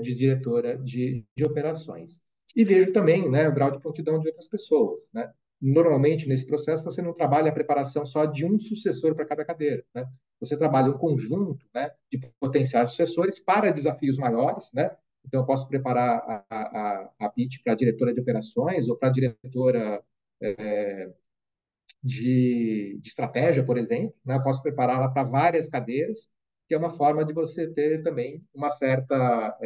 de diretora de operações. E vejo também, né, o grau de prontidão de outras pessoas, né? Normalmente, nesse processo, você não trabalha a preparação só de um sucessor para cada cadeira, né? Você trabalha um conjunto, né, de potenciais sucessores para desafios maiores, né? Então, eu posso preparar a pitch para a diretora de operações ou para a diretora de estratégia, por exemplo, né? Eu posso prepará-la para várias cadeiras, que é uma forma de você ter também uma certa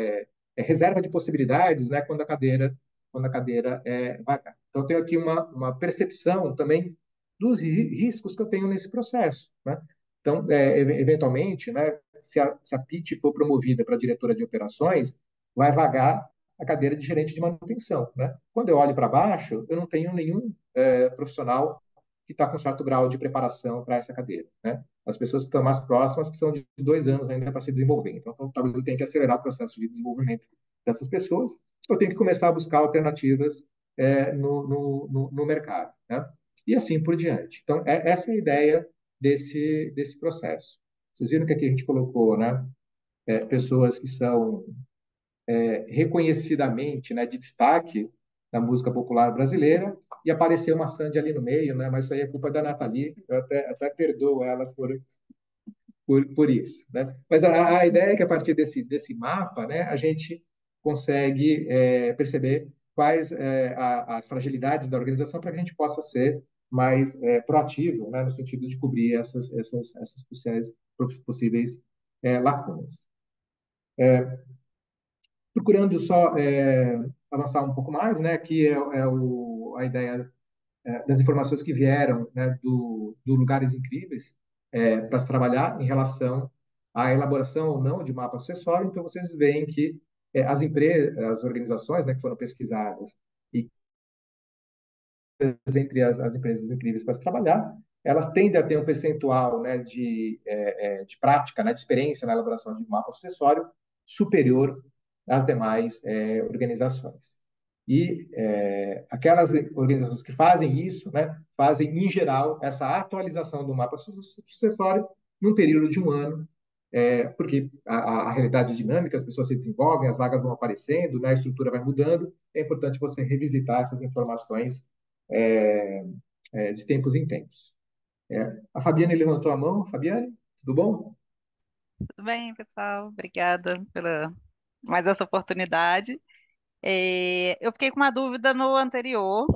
reserva de possibilidades, né? Quando a cadeira é vaga. Então, eu tenho aqui uma percepção também dos riscos que eu tenho nesse processo, né? Então, eventualmente, né, se a PIT for promovida para diretora de operações, vai vagar a cadeira de gerente de manutenção, né? Quando eu olho para baixo, eu não tenho nenhum profissional que está com certo grau de preparação para essa cadeira, né? As pessoas que estão mais próximas precisam de 2 anos ainda para se desenvolver. Então, talvez eu tenha que acelerar o processo de desenvolvimento dessas pessoas. Eu tenho que começar a buscar alternativas no mercado, né? E assim por diante. Então, essa é a ideia desse processo. Vocês viram que aqui a gente colocou, né? Pessoas que são reconhecidamente, né, de destaque na música popular brasileira, e apareceu uma Sandy ali no meio, né? Mas isso aí é culpa da Nathalie, eu até perdoo ela por isso, né? Mas a ideia é que a partir desse mapa, né, a gente consegue perceber quais as fragilidades da organização para que a gente possa ser mais proativo, né, no sentido de cobrir essas possíveis lacunas. Procurando só avançar um pouco mais, né, que a ideia das informações que vieram, né, do Lugares Incríveis para se trabalhar em relação à elaboração ou não de mapa acessório. Então, vocês veem que as empresas, as organizações, né, que foram pesquisadas e entre as empresas incríveis para se trabalhar, elas tendem a ter um percentual, né, de prática, né, de experiência na elaboração de mapa acessório superior às demais organizações. E aquelas organizações que fazem isso, né, fazem, em geral, essa atualização do mapa sucessório num período de um ano, porque a realidade é dinâmica, as pessoas se desenvolvem, as vagas vão aparecendo, né, a estrutura vai mudando, é importante você revisitar essas informações é, de tempos em tempos. A Fabiane levantou a mão. Fabiane, tudo bom? Tudo bem, pessoal? Obrigada pela mais essa oportunidade. Eu fiquei com uma dúvida no anterior,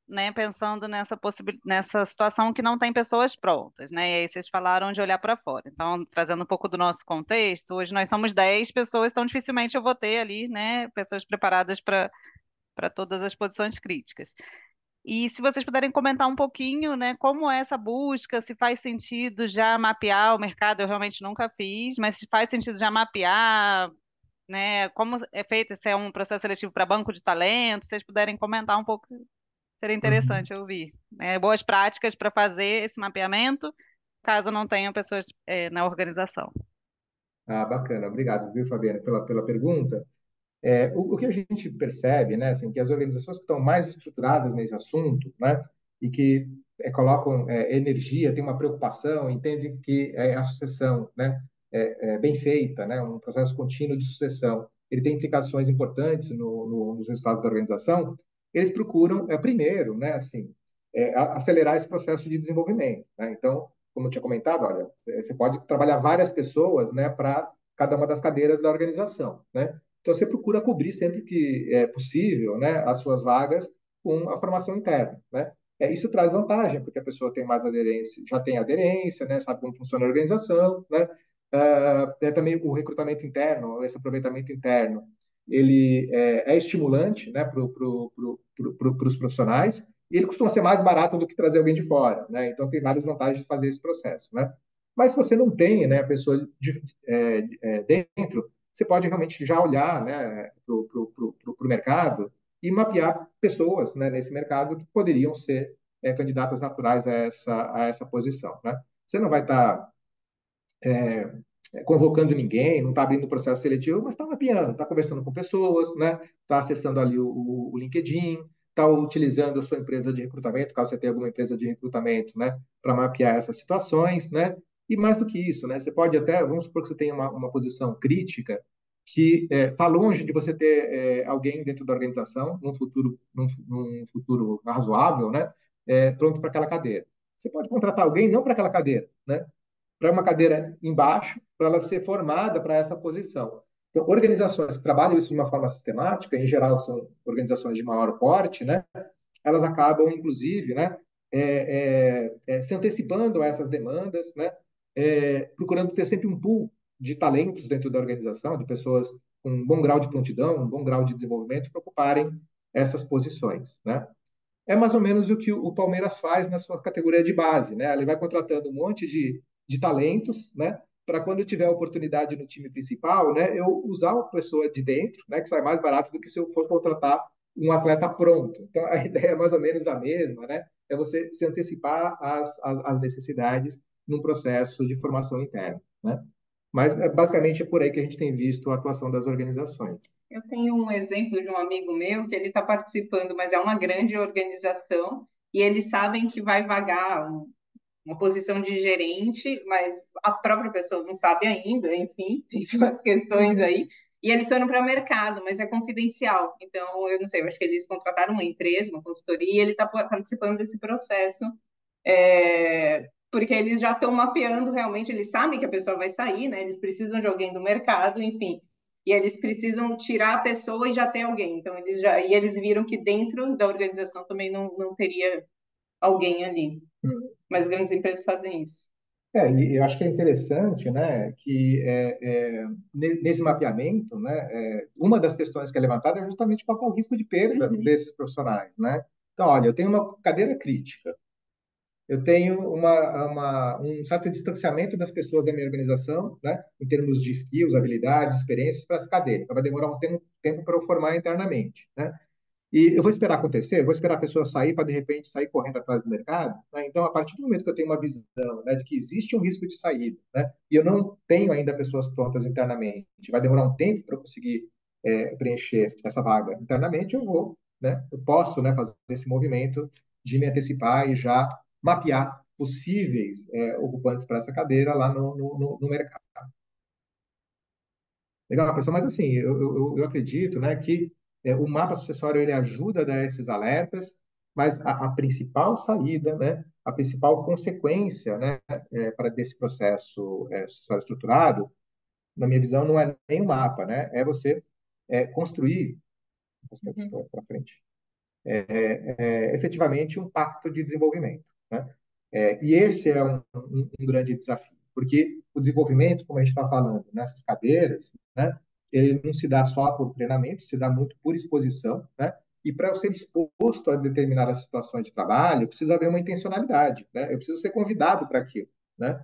né, pensando nessa situação que não tem pessoas prontas, né? E aí vocês falaram de olhar para fora. Então, trazendo um pouco do nosso contexto, hoje nós somos 10 pessoas, então dificilmente eu vou ter ali, né, pessoas preparadas para todas as posições críticas. E se vocês puderem comentar um pouquinho, né, como é essa busca, se faz sentido já mapear o mercado, eu realmente nunca fiz, mas se faz sentido já mapear, né, como é feito, se é um processo seletivo para banco de talentos, se vocês puderem comentar um pouco, seria Uhum. interessante ouvir, né, boas práticas para fazer esse mapeamento, caso não tenham pessoas, na organização. Ah, bacana. Obrigado, viu, Fabiane, pela pergunta. O que a gente percebe, né, assim, que as organizações que estão mais estruturadas nesse assunto, né, e que colocam energia, têm uma preocupação, entendem que a sucessão, né, bem feita, né, um processo contínuo de sucessão, ele tem implicações importantes nos resultados da organização. Eles procuram, primeiro, né, assim, acelerar esse processo de desenvolvimento, né? Então, como eu tinha comentado, olha, você pode trabalhar várias pessoas, né, para cada uma das cadeiras da organização, né? Então, você procura cobrir sempre que é possível, né, as suas vagas com a formação interna, né? Isso traz vantagem, porque a pessoa tem mais aderência, já tem aderência, né, sabe como funciona a organização, né? Também o recrutamento interno, esse aproveitamento interno, ele é estimulante, né, para os profissionais, e ele costuma ser mais barato do que trazer alguém de fora, né? Então, tem várias vantagens de fazer esse processo, né? Mas se você não tem, né, a pessoa dentro, você pode realmente já olhar, né, para o mercado e mapear pessoas, né, nesse mercado que poderiam ser candidatas naturais a essa posição, né? Você não vai estar convocando ninguém, não está abrindo processo seletivo, mas está mapeando, está conversando com pessoas, né? Está acessando ali o LinkedIn, está utilizando a sua empresa de recrutamento, caso você tenha alguma empresa de recrutamento, né? Para mapear essas situações, né? E mais do que isso, né? Você pode até, vamos supor que você tenha uma posição crítica que está longe de você ter alguém dentro da organização, num futuro razoável, né? Pronto para aquela cadeira. Você pode contratar alguém não para aquela cadeira, né? Para uma cadeira embaixo, para ela ser formada para essa posição. Então, organizações que trabalham isso de uma forma sistemática, em geral são organizações de maior porte, né? Elas acabam, inclusive, né, se antecipando a essas demandas, né? Procurando ter sempre um pool de talentos dentro da organização, de pessoas com um bom grau de prontidão, um bom grau de desenvolvimento, para ocuparem essas posições, né? É mais ou menos o que o Palmeiras faz na sua categoria de base, né? Ele vai contratando um monte de talentos, né? para quando eu tiver a oportunidade no time principal, né, eu usar uma pessoa de dentro, né, que sai mais barato do que se eu for contratar um atleta pronto. Então, a ideia é mais ou menos a mesma, né? É você se antecipar às necessidades num processo de formação interna, né? Mas, basicamente, é por aí que a gente tem visto a atuação das organizações. Eu tenho um exemplo de um amigo meu que ele está participando, mas é uma grande organização, e eles sabem que vai vagar uma posição de gerente, mas a própria pessoa não sabe ainda, enfim, tem suas questões aí. E eles foram para o mercado, mas é confidencial. Então, eu não sei, eu acho que eles contrataram uma empresa, uma consultoria, e ele está participando desse processo, porque eles já estão mapeando realmente, eles sabem que a pessoa vai sair, né? Eles precisam de alguém do mercado, enfim. E eles precisam tirar a pessoa e já ter alguém. Então, eles viram que dentro da organização também não teria alguém ali. Mas grandes empresas fazem isso. E eu acho que é interessante, né, que nesse mapeamento, né, uma das questões que é levantada é justamente qual que é o risco de perda desses profissionais, né? Então, olha, eu tenho uma cadeira crítica, eu tenho um certo distanciamento das pessoas da minha organização, né, em termos de skills, habilidades, experiências para essa cadeira. Então, vai demorar um tempo para eu formar internamente, né? E eu vou esperar acontecer, eu vou esperar a pessoa sair para, de repente, sair correndo atrás do mercado, né? Então, a partir do momento que eu tenho uma visão, né, de que existe um risco de saída, né, e eu não tenho ainda pessoas prontas internamente, vai demorar um tempo para eu conseguir preencher essa vaga internamente, eu vou, né, eu posso, né, fazer esse movimento de me antecipar e já mapear possíveis ocupantes para essa cadeira lá no mercado. Legal, pessoal, mas assim, eu acredito, né, que o mapa sucessório ele ajuda a dar esses alertas, mas a principal saída, né, a principal consequência, né, para desse processo sucessório estruturado, na minha visão, não é nem o mapa, né, é você construir, para frente, efetivamente um pacto de desenvolvimento, né? E esse é um grande desafio, porque o desenvolvimento, como a gente está falando, nessas cadeiras, né, ele não se dá só por treinamento, se dá muito por exposição, né? E para eu ser exposto a determinadas situações de trabalho, precisa haver uma intencionalidade, né? Eu preciso ser convidado para aquilo, né?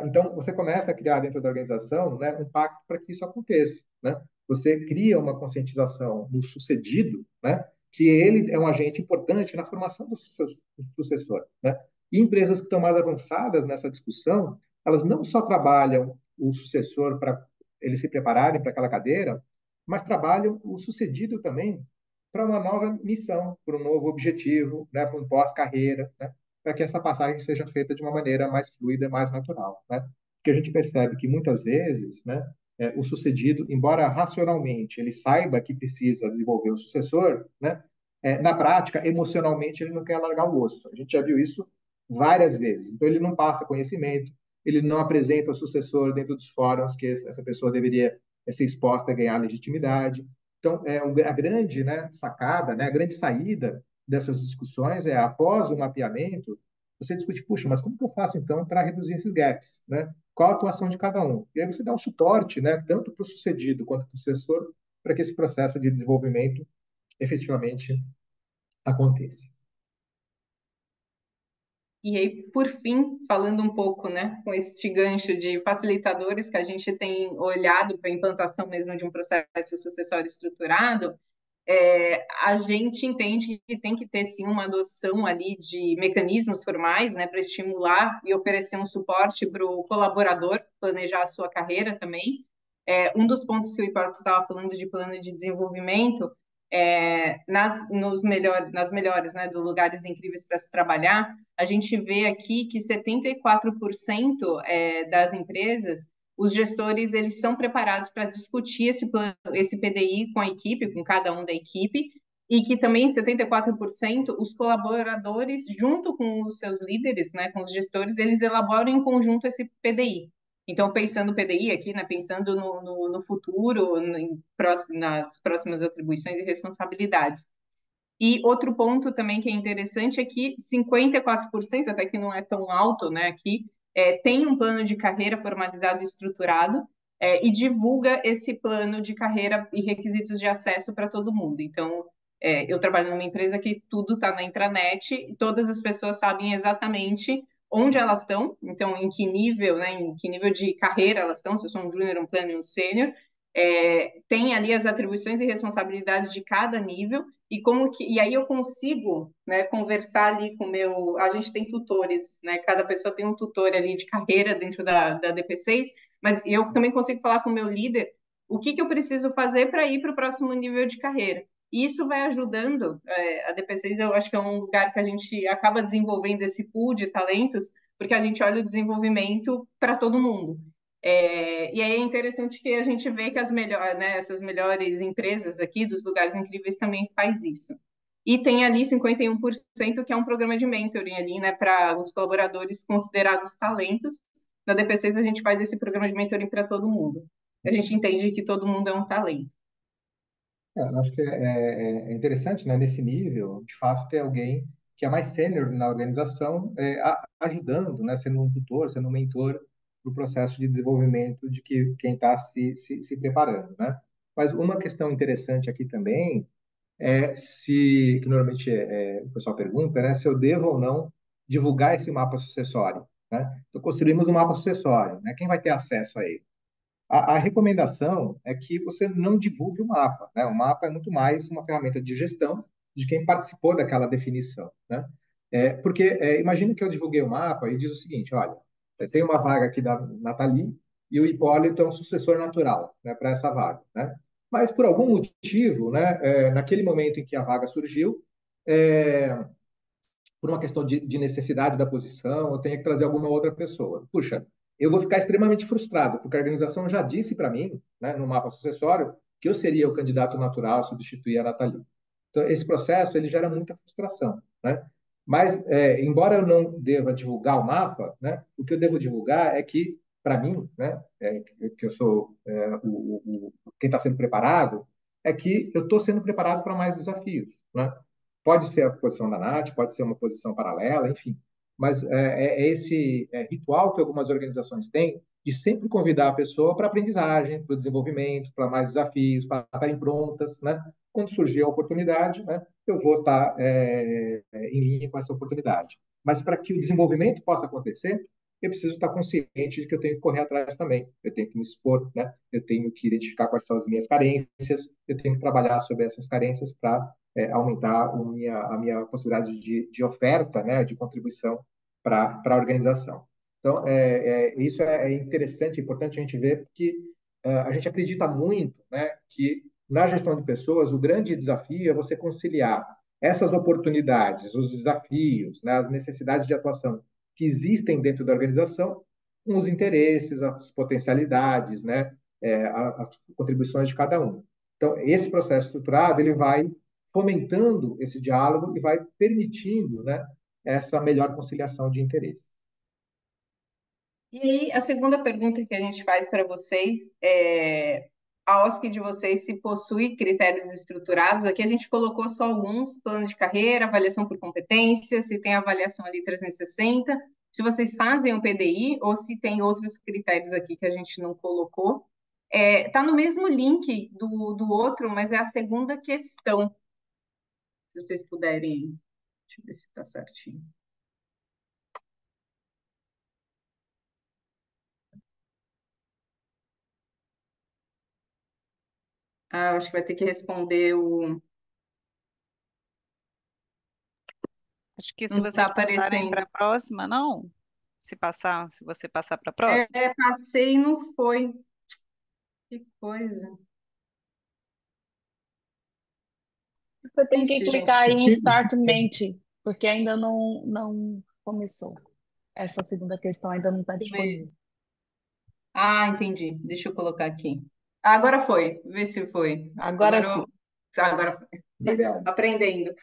Então, você começa a criar dentro da organização, né, um pacto para que isso aconteça, né? Você cria uma conscientização do sucedido, né, que ele é um agente importante na formação do sucessor, né? E empresas que estão mais avançadas nessa discussão, elas não só trabalham o sucessor para eles se prepararem para aquela cadeira, mas trabalham o sucedido também para uma nova missão, para um novo objetivo, né, para um pós-carreira, né, para que essa passagem seja feita de uma maneira mais fluida, mais natural, né? Porque a gente percebe que muitas vezes, né, o sucedido, embora racionalmente ele saiba que precisa desenvolver o sucessor, né, na prática, emocionalmente, ele não quer largar o osso. A gente já viu isso várias vezes. Então, ele não passa conhecimento, ele não apresenta o sucessor dentro dos fóruns que essa pessoa deveria ser exposta a ganhar legitimidade. Então, a grande, né, sacada, né, a grande saída dessas discussões após o mapeamento, você discute, puxa, mas como que eu faço, então, para reduzir esses gaps, né? Qual a atuação de cada um? E aí você dá um suporte, né, tanto para o sucedido quanto para o sucessor, para que esse processo de desenvolvimento efetivamente aconteça. E aí, por fim, falando um pouco, né, com este gancho de facilitadores que a gente tem olhado para a implantação mesmo de um processo sucessório estruturado, a gente entende que tem que ter sim uma adoção ali de mecanismos formais, né, para estimular e oferecer um suporte para o colaborador planejar a sua carreira também. Um dos pontos que o Hipólito estava falando de plano de desenvolvimento, nas melhores, né, do lugares incríveis para se trabalhar, a gente vê aqui que 74% das empresas, os gestores eles são preparados para discutir esse plano, esse PDI com a equipe, com cada um da equipe, e que também 74% os colaboradores, junto com os seus líderes, né, com os gestores, eles elaboram em conjunto esse PDI. Então, pensando no PDI aqui, né, pensando no futuro, nas próximas atribuições e responsabilidades. E outro ponto também que é interessante é que 54%, até que não é tão alto, né, aqui, tem um plano de carreira formalizado e estruturado, e divulga esse plano de carreira e requisitos de acesso para todo mundo. Então, eu trabalho numa empresa que tudo está na intranet e todas as pessoas sabem exatamente onde elas estão, então em que nível, né, em que nível de carreira elas estão, se eu sou um júnior, um pleno e um sênior, tem ali as atribuições e responsabilidades de cada nível e como que e aí eu consigo, né, conversar ali com o meu, a gente tem tutores, né, cada pessoa tem um tutor ali de carreira dentro da DP6, mas eu também consigo falar com o meu líder o que eu preciso fazer para ir para o próximo nível de carreira. E isso vai ajudando, a DP6 eu acho que é um lugar que a gente acaba desenvolvendo esse pool de talentos, porque a gente olha o desenvolvimento para todo mundo. E aí é interessante que a gente vê que né, essas melhores empresas aqui, dos lugares incríveis, também faz isso. E tem ali 51% que é um programa de mentoring ali, né, para os colaboradores considerados talentos. Na DP6 a gente faz esse programa de mentoring para todo mundo. A gente entende que todo mundo é um talento. Eu acho que é interessante, né, nesse nível, de fato, ter alguém que é mais sênior na organização, ajudando, né, sendo um tutor, sendo um mentor para o processo de desenvolvimento de quem está se preparando, né? Mas uma questão interessante aqui também que normalmente o pessoal pergunta, né, se eu devo ou não divulgar esse mapa sucessório, né? Então, construímos um mapa sucessório, né? Quem vai ter acesso a ele? A recomendação é que você não divulgue o mapa, né? O mapa é muito mais uma ferramenta de gestão de quem participou daquela definição, né? Porque imagine que eu divulguei o mapa e diz o seguinte, olha, tem uma vaga aqui da Nathalie e o Hipólito é um sucessor natural, né, para essa vaga, né? Mas por algum motivo, né, naquele momento em que a vaga surgiu, é, por uma questão de necessidade da posição, eu tenho que trazer alguma outra pessoa. Puxa, eu vou ficar extremamente frustrado, porque a organização já disse para mim, né, no mapa sucessório, que eu seria o candidato natural a substituir a Nathalie. Então, esse processo ele gera muita frustração, né? Mas, embora eu não deva divulgar o mapa, né, o que eu devo divulgar é que, para mim, né, que eu sou quem está sendo preparado, é que eu estou sendo preparado para mais desafios, né? Pode ser a posição da Nath, pode ser uma posição paralela, enfim. Mas é esse ritual que algumas organizações têm de sempre convidar a pessoa para aprendizagem, para o desenvolvimento, para mais desafios, para estarem prontas, né? Quando surgir a oportunidade, né, eu vou estar em linha com essa oportunidade. Mas para que o desenvolvimento possa acontecer, eu preciso estar consciente de que eu tenho que correr atrás também. Eu tenho que me expor, né? Eu tenho que identificar quais são as minhas carências, eu tenho que trabalhar sobre essas carências para aumentar a minha possibilidade de oferta, né, de contribuição para a organização. Então, isso é interessante, é importante a gente ver, porque a gente acredita muito, né, que na gestão de pessoas o grande desafio é você conciliar essas oportunidades, os desafios, né, as necessidades de atuação que existem dentro da organização com os interesses, as potencialidades, né, as contribuições de cada um. Então, esse processo estruturado ele vai fomentando esse diálogo e vai permitindo, né, essa melhor conciliação de interesses. E aí, a segunda pergunta que a gente faz para vocês é: a OSC de vocês se possui critérios estruturados? Aqui a gente colocou só alguns: plano de carreira, avaliação por competência, se tem avaliação ali 360, se vocês fazem o PDI ou se tem outros critérios aqui que a gente não colocou. Tá no mesmo link do outro, mas é a segunda questão. Se vocês puderem, deixa eu ver se está certinho. Ah, acho que vai ter que responder o. Acho que se Não está vocês passarem para aparecendo. a próxima, não? Se você passar para a próxima. Passei e não foi. Que coisa. Você tem que Ixi, gente. clicar em Start Mente, porque ainda não começou. Essa segunda questão ainda não está Deixa eu ver. disponível. Ah, entendi. Deixa eu colocar aqui. Ah, agora foi. Vê se foi. Agora Agora, sim. agora foi. Obrigado. Aprendendo.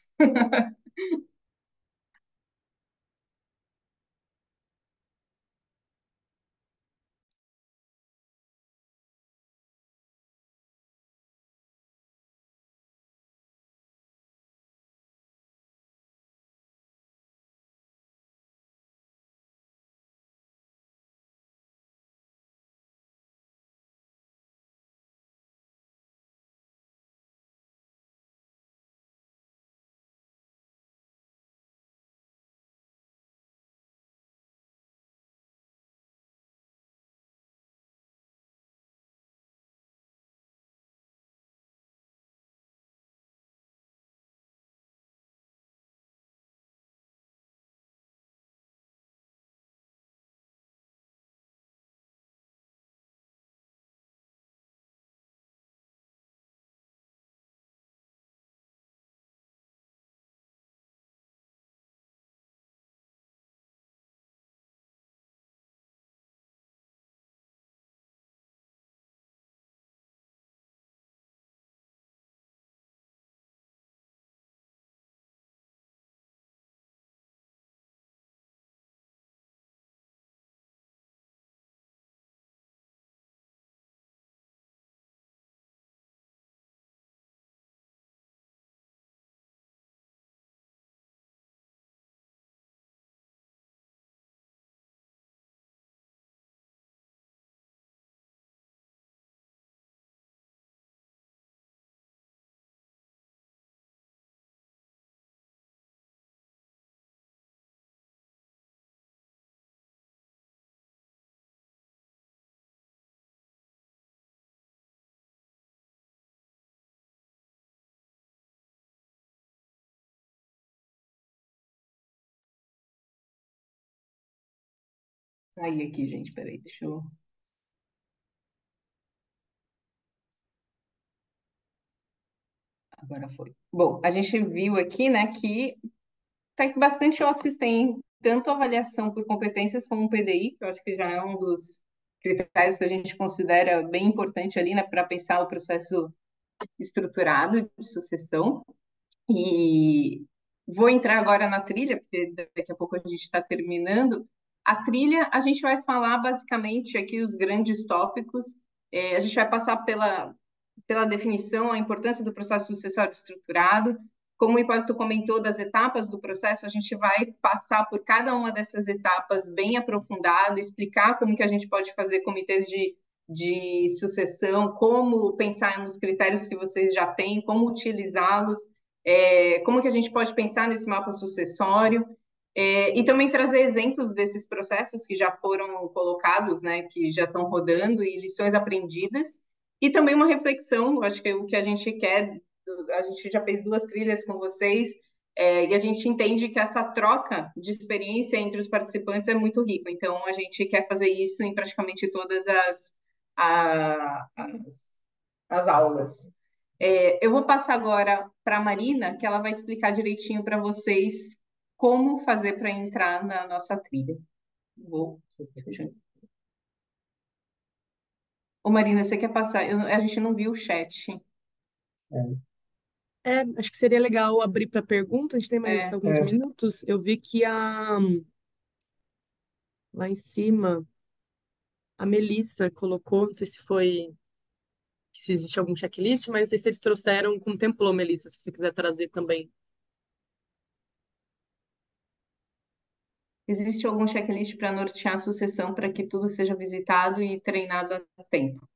sair aqui, gente, peraí, deixa eu... Agora foi. Bom, a gente viu aqui, né, que tá que bastante OSCs têm tanto avaliação por competências como um PDI, que eu acho que já é um dos critérios que a gente considera bem importante ali, né, para pensar o processo estruturado de sucessão. E vou entrar agora na trilha, porque daqui a pouco a gente está terminando. A trilha, a gente vai falar basicamente aqui os grandes tópicos. A gente vai passar pela definição, a importância do processo sucessório estruturado. Como o Hipólito comentou das etapas do processo, a gente vai passar por cada uma dessas etapas bem aprofundado, explicar como que a gente pode fazer comitês de sucessão, como pensar nos critérios que vocês já têm, como utilizá-los, como que a gente pode pensar nesse mapa sucessório, e também trazer exemplos desses processos que já foram colocados, né, que já estão rodando, e lições aprendidas, e também uma reflexão. Acho que o que a gente quer, a gente já fez 2 trilhas com vocês, e a gente entende que essa troca de experiência entre os participantes é muito rica. Então, a gente quer fazer isso em praticamente todas as aulas. Eu vou passar agora para a Marina, que ela vai explicar direitinho para vocês como fazer para entrar na nossa trilha. Vou. Ô, Marina, você quer passar? A gente não viu o chat. Acho que seria legal abrir para pergunta. A gente tem mais É, alguns minutos. Eu vi que lá em cima a Melissa colocou, não sei se foi, se existe algum checklist, mas não sei se eles trouxeram, contemplou, Melissa, se você quiser trazer também. existe algum checklist para nortear a sucessão para que tudo seja visitado e treinado a tempo?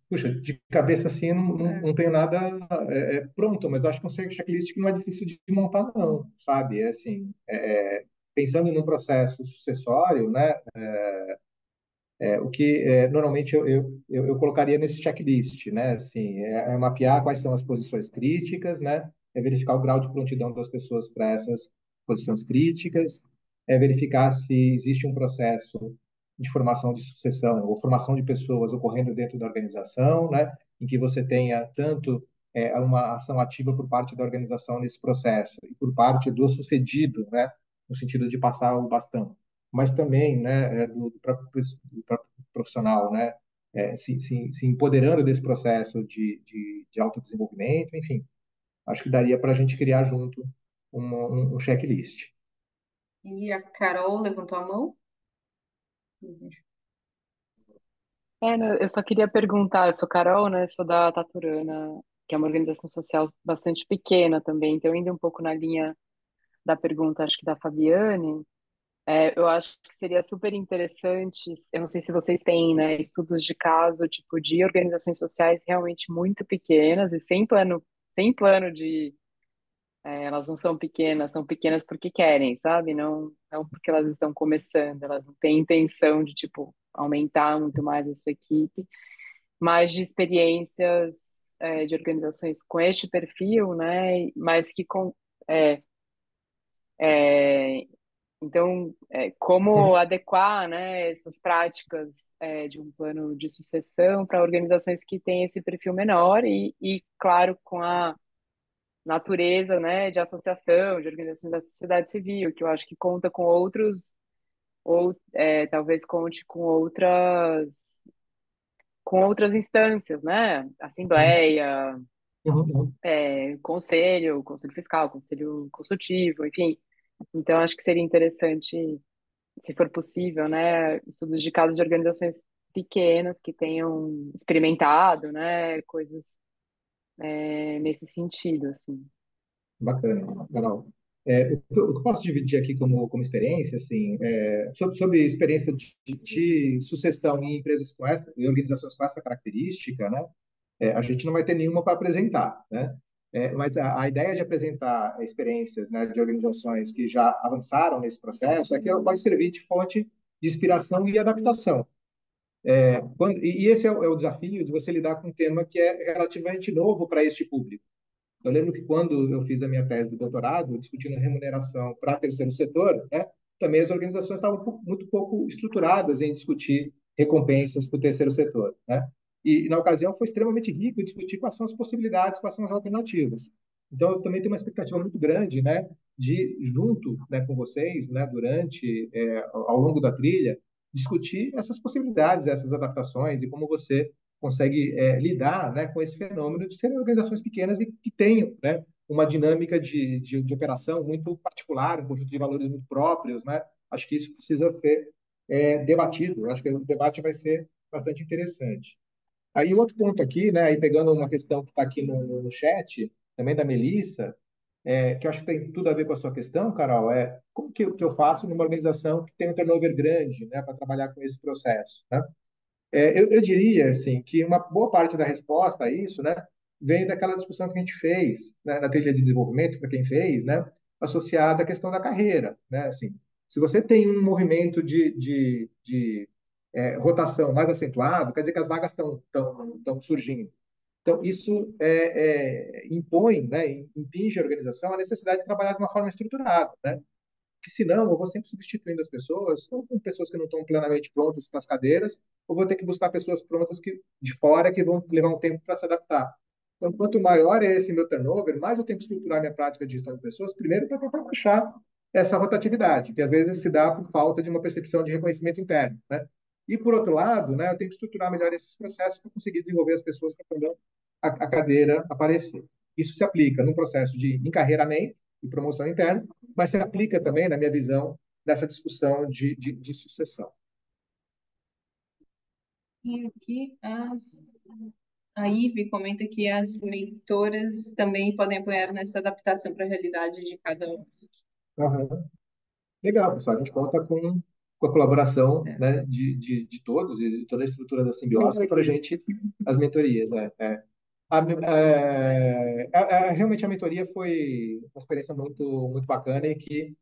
Puxa, de cabeça assim, eu não tenho nada pronto, mas acho que é um checklist que não é difícil de montar, não, sabe? É assim, pensando no processo sucessório, né? O que normalmente eu colocaria nesse checklist, né? Assim, mapear quais são as posições críticas, né? É verificar o grau de prontidão das pessoas para essas posições críticas, é verificar se existe um processo de formação de sucessão ou formação de pessoas ocorrendo dentro da organização, né? Em que você tenha tanto uma ação ativa por parte da organização nesse processo e por parte do sucedido, né? No sentido de passar o bastão, mas também, né, do próprio profissional, né, se empoderando desse processo de autodesenvolvimento, enfim, acho que daria para a gente criar junto um checklist. E a Carol levantou a mão? Eu só queria perguntar, eu sou Carol, né? Sou da Taturana, que é uma organização social bastante pequena também, então indo um pouco na linha da pergunta, acho que da Fabiane, eu acho que seria super interessante, eu não sei se vocês têm, né, estudos de caso, tipo, de organizações sociais realmente muito pequenas e sem plano de, elas não são pequenas porque querem, sabe? Não porque elas estão começando, elas não têm intenção de, tipo, aumentar muito mais a sua equipe, mas de experiências, de organizações com este perfil, né, mas que é, é, então, como adequar, né, essas práticas de um plano de sucessão para organizações que têm esse perfil menor claro, com a natureza, né, de associação, de organização da sociedade civil, que eu acho que conta com outros, ou talvez conte com outras instâncias, né, assembleia, Uhum. conselho fiscal, conselho consultivo, enfim. Então, acho que seria interessante, se for possível, né, estudos de casos de organizações pequenas que tenham experimentado, né, coisas nesse sentido, assim. Bacana, legal. O que eu posso dividir aqui como experiência, assim, sobre experiência de sucessão em empresas com essa, em organizações com essa característica, né? A gente não vai ter nenhuma para apresentar, né? Mas a ideia de apresentar experiências, né, de organizações que já avançaram nesse processo é que ela pode servir de fonte de inspiração e adaptação. E esse é o desafio de você lidar com um tema que é relativamente novo para este público. Eu lembro que quando eu fiz a minha tese de doutorado, discutindo remuneração para terceiro setor, né, também as organizações estavam muito pouco estruturadas em discutir recompensas para o terceiro setor, né? E na ocasião foi extremamente rico discutir quais são as possibilidades, quais são as alternativas. Então, eu também tenho uma expectativa muito grande, né, de junto, né, com vocês, né, durante, ao longo da trilha, discutir essas possibilidades, essas adaptações e como você consegue lidar, né, com esse fenômeno de serem organizações pequenas e que tenham, né, uma dinâmica de operação muito particular, um conjunto de valores muito próprios, né? Acho que isso precisa ser debatido. Acho que o debate vai ser bastante interessante. Aí outro ponto aqui, né, aí pegando uma questão que está aqui no chat, também da Melissa, que eu acho que tem tudo a ver com a sua questão, Carol, é como que eu faço numa organização que tem um turnover grande, né, para trabalhar com esse processo, né? Eu diria assim que uma boa parte da resposta a isso, né, vem daquela discussão que a gente fez, né, na trilha de desenvolvimento para quem fez, né, associada à questão da carreira, né, assim, se você tem um movimento de rotação mais acentuado, quer dizer que as vagas estão surgindo. Então, isso impõe, né, impinge a organização a necessidade de trabalhar de uma forma estruturada, né? Que senão eu vou sempre substituindo as pessoas, ou com pessoas que não estão plenamente prontas para as cadeiras, ou vou ter que buscar pessoas prontas de fora que vão levar um tempo para se adaptar. Então, quanto maior é esse meu turnover, mais eu tenho que estruturar minha prática de gestão de pessoas, primeiro para tentar baixar essa rotatividade, que às vezes se dá por falta de uma percepção de reconhecimento interno, né? E, por outro lado, né, eu tenho que estruturar melhor esses processos para conseguir desenvolver as pessoas para quando a cadeira aparecer. Isso se aplica no processo de encarreiramento e promoção interna, mas se aplica também, na minha visão, nessa discussão de sucessão. E aqui a Ive comenta que as mentoras também podem apoiar nessa adaptação para a realidade de cada um. Uhum. Legal, pessoal. A gente conta com a colaboração, né, de todos e toda a estrutura da simbiose para a gente, as mentorias. Realmente a mentoria foi uma experiência muito bacana e que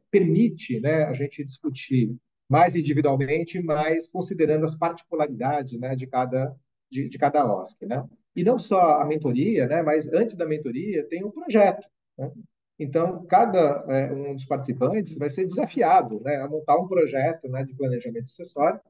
permite, né, a gente discutir mais individualmente, mas considerando as particularidades, né, de cada OSC, né? E não só a mentoria, né, mas antes da mentoria tem um projeto, né? Então, cada um dos participantes vai ser desafiado, né, a montar um projeto, né, de planejamento sucessório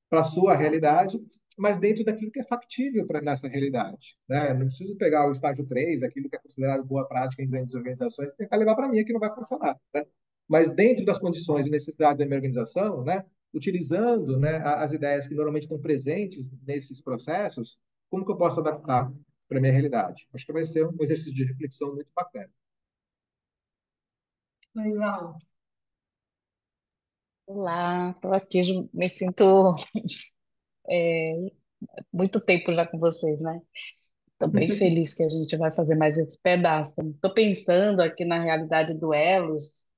para a sua realidade, mas dentro daquilo que é factível para nessa realidade, né? Não preciso pegar o estágio 3, aquilo que é considerado boa prática em grandes organizações, e tentar levar para mim que não vai funcionar, né? Mas dentro das condições e necessidades da minha organização, né, utilizando, né, as ideias que normalmente estão presentes nesses processos, como que eu posso adaptar para a minha realidade? Acho que vai ser um exercício de reflexão muito bacana. Legal. Olá, estou aqui, me sinto muito tempo já com vocês, né? Estou bem feliz que a gente vai fazer mais esse pedaço. Estou pensando aqui na realidade do Elos,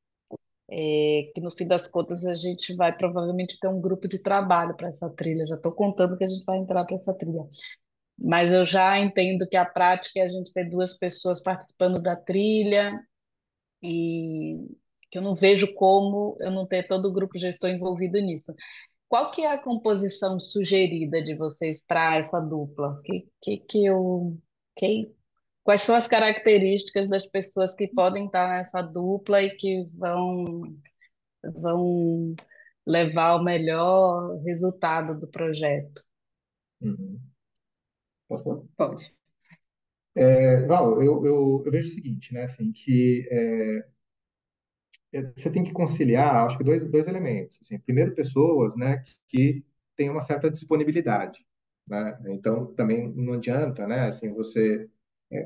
que no fim das contas a gente vai provavelmente ter um grupo de trabalho para essa trilha. Já estou contando que a gente vai entrar para essa trilha. Mas eu já entendo que a prática é a gente ter duas pessoas participando da trilha e que eu não vejo como eu não ter todo o grupo gestor envolvido nisso. Qual que é a composição sugerida de vocês para essa dupla? Que, quais são as características das pessoas que podem estar nessa dupla e que vão levar ao melhor resultado do projeto? Uhum. Posso falar? Pode. Val, eu vejo o seguinte, né, assim, que você tem que conciliar, acho que dois elementos. Assim, primeiro, pessoas, né, que têm uma certa disponibilidade, né? Então, também não adianta, né, assim, você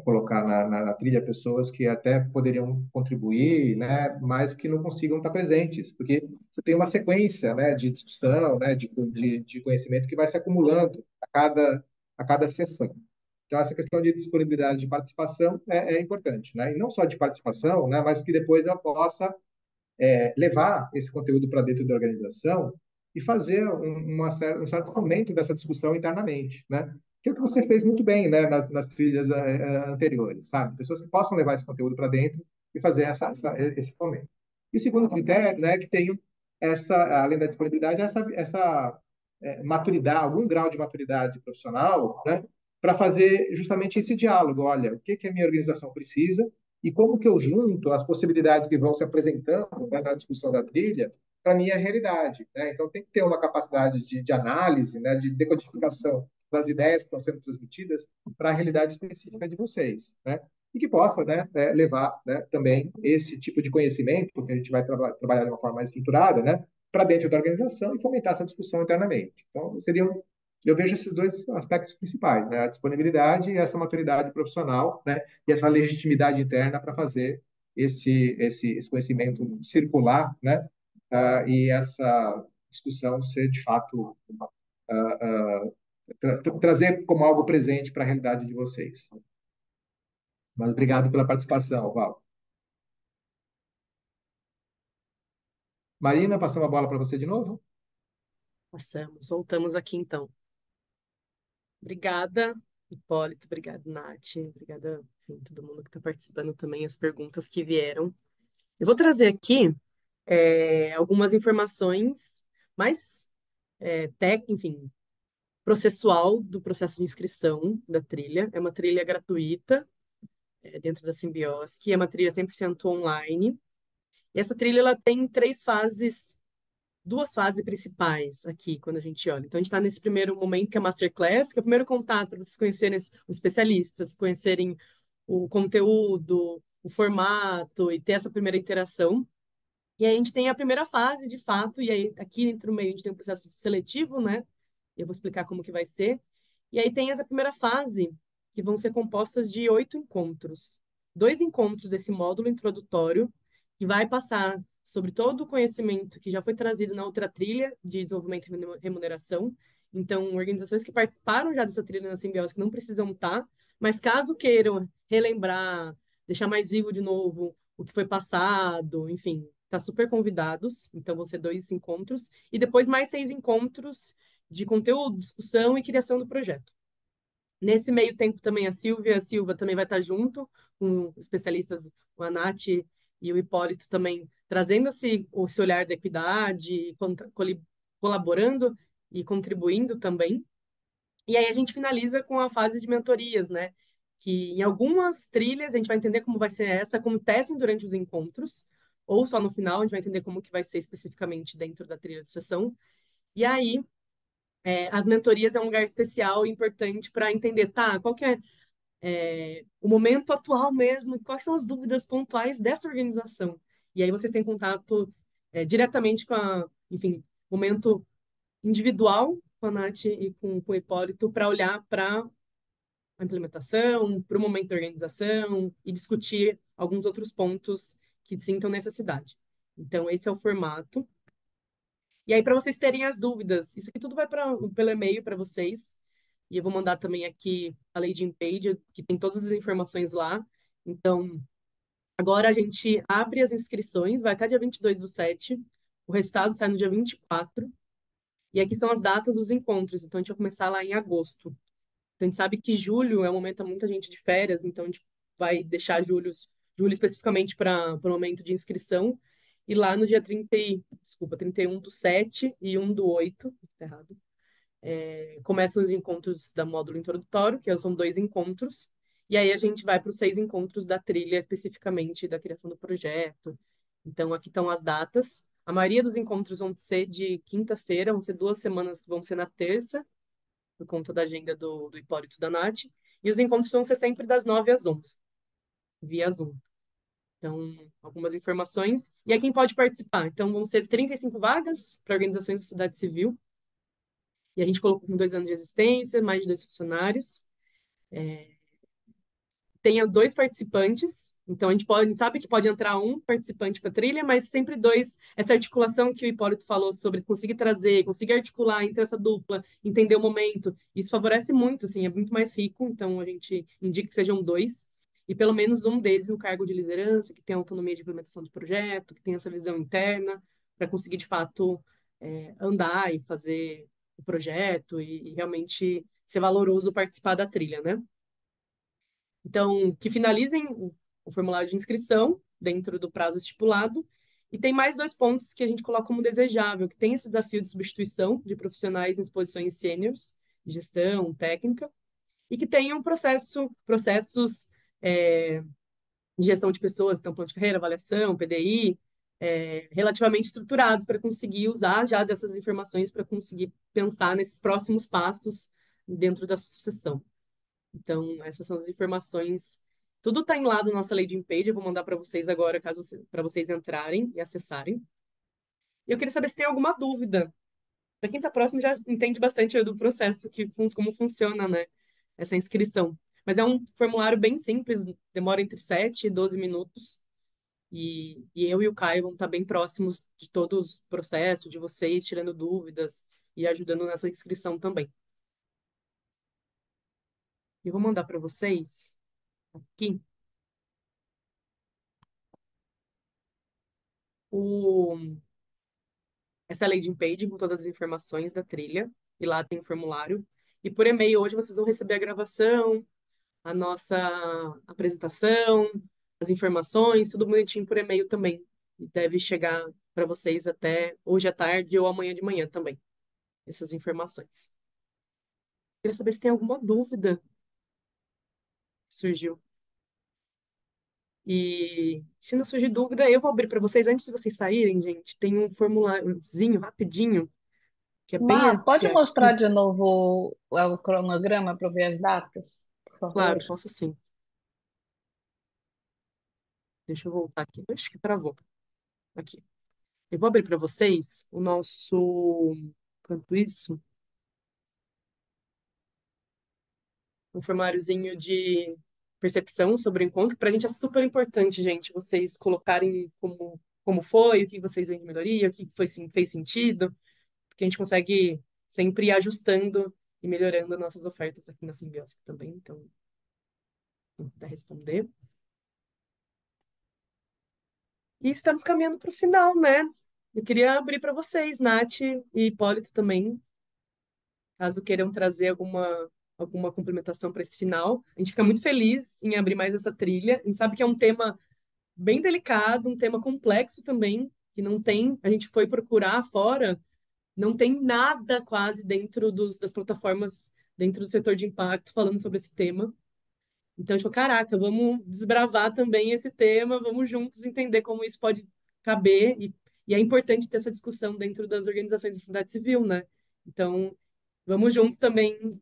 colocar na trilha pessoas que até poderiam contribuir, né, mas que não consigam estar presentes, porque você tem uma sequência, né, de discussão, né, de conhecimento que vai se acumulando a cada sessão. Então, essa questão de disponibilidade de participação é importante, né? E não só de participação, né, mas que depois ela possa levar esse conteúdo para dentro da organização e fazer um certo fomento dessa discussão internamente, né? Que é o que você fez muito bem, né, nas trilhas anteriores, sabe? Pessoas que possam levar esse conteúdo para dentro e fazer esse fomento. E o segundo critério, né, que tem além da disponibilidade, essa maturidade, algum grau de maturidade profissional, né, para fazer justamente esse diálogo. Olha, o que que a minha organização precisa e como que eu junto as possibilidades que vão se apresentando, né, na discussão da trilha para a minha realidade, né? Então, tem que ter uma capacidade de análise, né, de decodificação das ideias que estão sendo transmitidas para a realidade específica de vocês, né? E que possa, né, levar, né, também esse tipo de conhecimento, porque a gente vai trabalhar de uma forma mais estruturada, né, para dentro da organização e fomentar essa discussão internamente. Então, seriam, eu vejo esses dois aspectos principais, né, a disponibilidade e essa maturidade profissional, né, e essa legitimidade interna para fazer esse conhecimento circular, né, e essa discussão ser de fato trazer como algo presente para a realidade de vocês. Mas obrigado pela participação, Val. Marina, passando a bola para você de novo. Passamos, voltamos aqui então. Obrigada, Hipólito, obrigada, Nath, obrigada, enfim, todo mundo que está participando também, as perguntas que vieram. Eu vou trazer aqui algumas informações mais enfim, processual do processo de inscrição da trilha. É uma trilha gratuita, dentro da Simbiose, que é uma trilha 100% online. E essa trilha ela tem duas fases principais aqui, quando a gente olha. Então, a gente está nesse primeiro momento, que é a Masterclass, que é o primeiro contato para vocês conhecerem os especialistas, conhecerem o conteúdo, o formato e ter essa primeira interação. E aí a gente tem a primeira fase, de fato, e aí aqui entre o meio a gente tem um processo seletivo, né? Eu vou explicar como que vai ser. E aí tem essa primeira fase, que vão ser compostas de 8 encontros. 2 encontros desse módulo introdutório, que vai passar sobre todo o conhecimento que já foi trazido na outra trilha de desenvolvimento e remuneração. Então, organizações que participaram já dessa trilha na Simbiose que não precisam estar, mas caso queiram relembrar, deixar mais vivo de novo o que foi passado, enfim, tá super convidados. Então, vão ser 2 encontros. E depois mais 6 encontros de conteúdo, discussão e criação do projeto. Nesse meio tempo também a Silvia Silva também vai estar junto com especialistas, o Anati e o Hipólito também trazendo esse olhar da equidade, colaborando e contribuindo também. E aí a gente finaliza com a fase de mentorias, né? Que em algumas trilhas a gente vai entender como vai ser essa, acontecem durante os encontros, ou só no final a gente vai entender como que vai ser especificamente dentro da trilha de sucessão. E aí as mentorias é um lugar especial e importante para entender, tá, qual que é o momento atual mesmo, quais são as dúvidas pontuais dessa organização. E aí vocês têm contato diretamente enfim, momento individual com a Nath e com o Hipólito para olhar para a implementação, para o momento da organização e discutir alguns outros pontos que sintam necessidade. Então, esse é o formato. E aí, para vocês terem as dúvidas, isso aqui tudo vai pelo e-mail para vocês. E eu vou mandar também aqui a landing page, que tem todas as informações lá. Então, agora a gente abre as inscrições, vai até dia 22/7. O resultado sai no dia 24. E aqui são as datas dos encontros. Então, a gente vai começar lá em agosto. Então, a gente sabe que julho é um momento muita gente de férias, então a gente vai deixar julho especificamente para o momento de inscrição. E lá no dia 31/7 e 1/8, tá errado, começam os encontros da módulo introdutório, que são 2 encontros, e aí a gente vai para os 6 encontros da trilha, especificamente da criação do projeto. Então, aqui estão as datas. A maioria dos encontros vão ser de quinta-feira, vão ser 2 semanas que vão ser na terça, por conta da agenda do Hipólito e da Nath. E os encontros vão ser sempre das 9 às 11, via Zoom. Então, algumas informações. E aí, quem pode participar? Então, vão ser 35 vagas para organizações da sociedade civil. E a gente colocou com 2 anos de existência, mais de 2 funcionários. Tenha 2 participantes. Então, a gente sabe que pode entrar um participante para a trilha, mas sempre 2. Essa articulação que o Hipólito falou sobre conseguir trazer, conseguir articular entre essa dupla, entender o momento, isso favorece muito, assim, é muito mais rico. Então, a gente indica que sejam 2. E pelo menos um deles no cargo de liderança, que tenha autonomia de implementação do projeto, que tenha essa visão interna, para conseguir, de fato, andar e fazer o projeto e realmente ser valoroso participar da trilha, né? Então, que finalizem o formulário de inscrição dentro do prazo estipulado. E tem mais 2 pontos que a gente coloca como desejável, que tem esse desafio de substituição de profissionais em posições sêniores, de gestão, técnica. e que tenham processos é, de gestão de pessoas, então plano de carreira, avaliação, PDI, relativamente estruturados para conseguir usar já dessas informações para conseguir pensar nesses próximos passos dentro da sucessão. Então, essas são as informações. Tudo está em lá da nossa landing page, eu vou mandar para vocês agora, para vocês entrarem e acessarem. E eu queria saber se tem alguma dúvida. Para quem está próximo já entende bastante do processo, como funciona, né, essa inscrição. Mas é um formulário bem simples, demora entre 7 e 12 minutos. E eu e o Caio vamos estar bem próximos de todo o processo, de vocês, tirando dúvidas e ajudando nessa inscrição também. Eu vou mandar para vocês aqui o, essa landing page com todas as informações da trilha. E lá tem o formulário. E por e-mail hoje vocês vão receber a gravação, a nossa apresentação, as informações, tudo bonitinho por e-mail também. E deve chegar para vocês até hoje à tarde ou amanhã de manhã também, essas informações. Queria saber se tem alguma dúvida que surgiu. E se não surgir dúvida, eu vou abrir para vocês. Antes de vocês saírem, gente, tem um formuláriozinho rapidinho, que é bem Pode mostrar aqui. de novo o cronograma para eu ver as datas, por favor? Claro, posso sim. Deixa eu voltar aqui. Acho que travou. Aqui. Eu vou abrir para vocês o nosso. Enquanto isso, um formuláriozinho de percepção sobre o encontro. Para a gente é super importante, gente, vocês colocarem como foi, o que vocês veem de melhoria, o que foi, fez sentido, porque a gente consegue sempre ir ajustando e melhorando nossas ofertas aqui na Simbiótica também. Então, vou tentar responder. E estamos caminhando para o final, né? Eu queria abrir para vocês, Nath e Hipólito também, caso queiram trazer alguma complementação para esse final. A gente fica muito feliz em abrir mais essa trilha. A gente sabe que é um tema bem delicado, um tema complexo também, que não tem. A gente foi procurar fora, não tem nada quase dentro das plataformas, dentro do setor de impacto, falando sobre esse tema. Então, a gente falou, caraca, vamos desbravar também esse tema, vamos juntos entender como isso pode caber. E é importante ter essa discussão dentro das organizações da sociedade civil, né? Então, vamos juntos também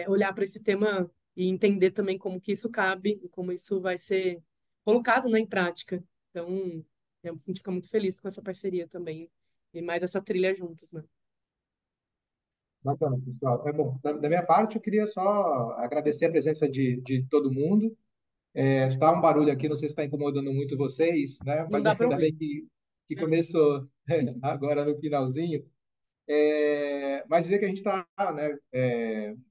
olhar para esse tema e entender também como que isso cabe e como isso vai ser colocado, né, em prática. Então, a gente fica muito feliz com essa parceria também e mais essa trilha juntos, né? Bacana, pessoal. É bom. Da minha parte, eu queria só agradecer a presença de todo mundo. Tá um barulho aqui, não sei se está incomodando muito vocês, né? Não Mas dá para ainda bem ouvir. que começou agora no finalzinho. Mas dizer que a gente está, né,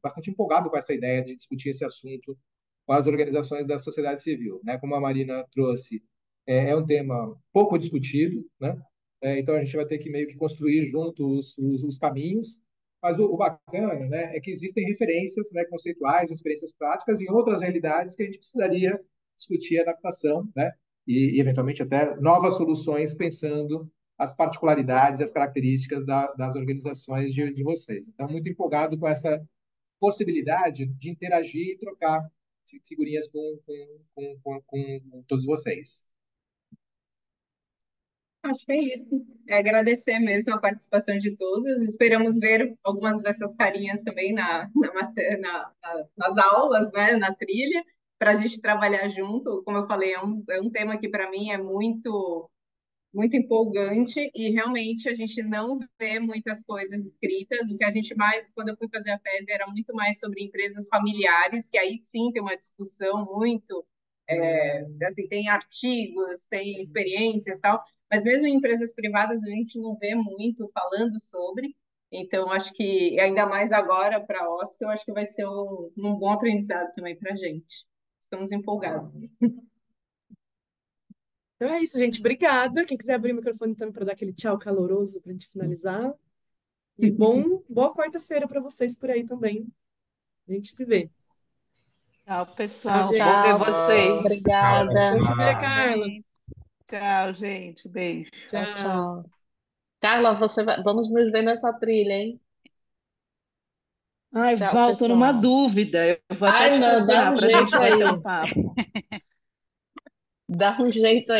bastante empolgado com essa ideia de discutir esse assunto com as organizações da sociedade civil, né? Como a Marina trouxe, é um tema pouco discutido, né? Então a gente vai ter que meio que construir juntos os caminhos. Mas o bacana, né, é que existem referências, né, conceituais, experiências práticas em outras realidades que a gente precisaria discutir a adaptação, né? E eventualmente até novas soluções pensando as particularidades e as características das organizações de vocês. Então, muito empolgado com essa possibilidade de interagir e trocar figurinhas com todos vocês. Acho que é isso. É agradecer mesmo a participação de todos. Esperamos ver algumas dessas carinhas também nas aulas, né, na trilha, para a gente trabalhar junto. Como eu falei, é um tema que para mim é muito empolgante e realmente a gente não vê muitas coisas escritas. O que a gente mais, quando eu fui fazer a tese, era muito mais sobre empresas familiares, que aí sim tem uma discussão muito, assim, tem artigos, tem experiências e tal, mas mesmo em empresas privadas a gente não vê muito falando sobre. Então, acho que, ainda mais agora para a OSCE, eu acho que vai ser um bom aprendizado também para a gente. Estamos empolgados. Então é isso, gente. Obrigada. Quem quiser abrir o microfone também para dar aquele tchau caloroso para a gente finalizar. E boa quarta-feira para vocês por aí também. A gente se vê. Tchau, Tchau, pessoal. Bom ver Tchau, vocês. obrigada. Bom te ver, Tchau, Carla. gente. Tchau, gente. Beijo. Tchau, Tchau. tchau. Carla, vamos nos ver nessa trilha, hein? Ai, Tchau, Val, tô numa pessoal. dúvida. Eu vou até Ai, te não, dá procurar um para a gente jeito bater um aí. papo. Dá um jeito aí.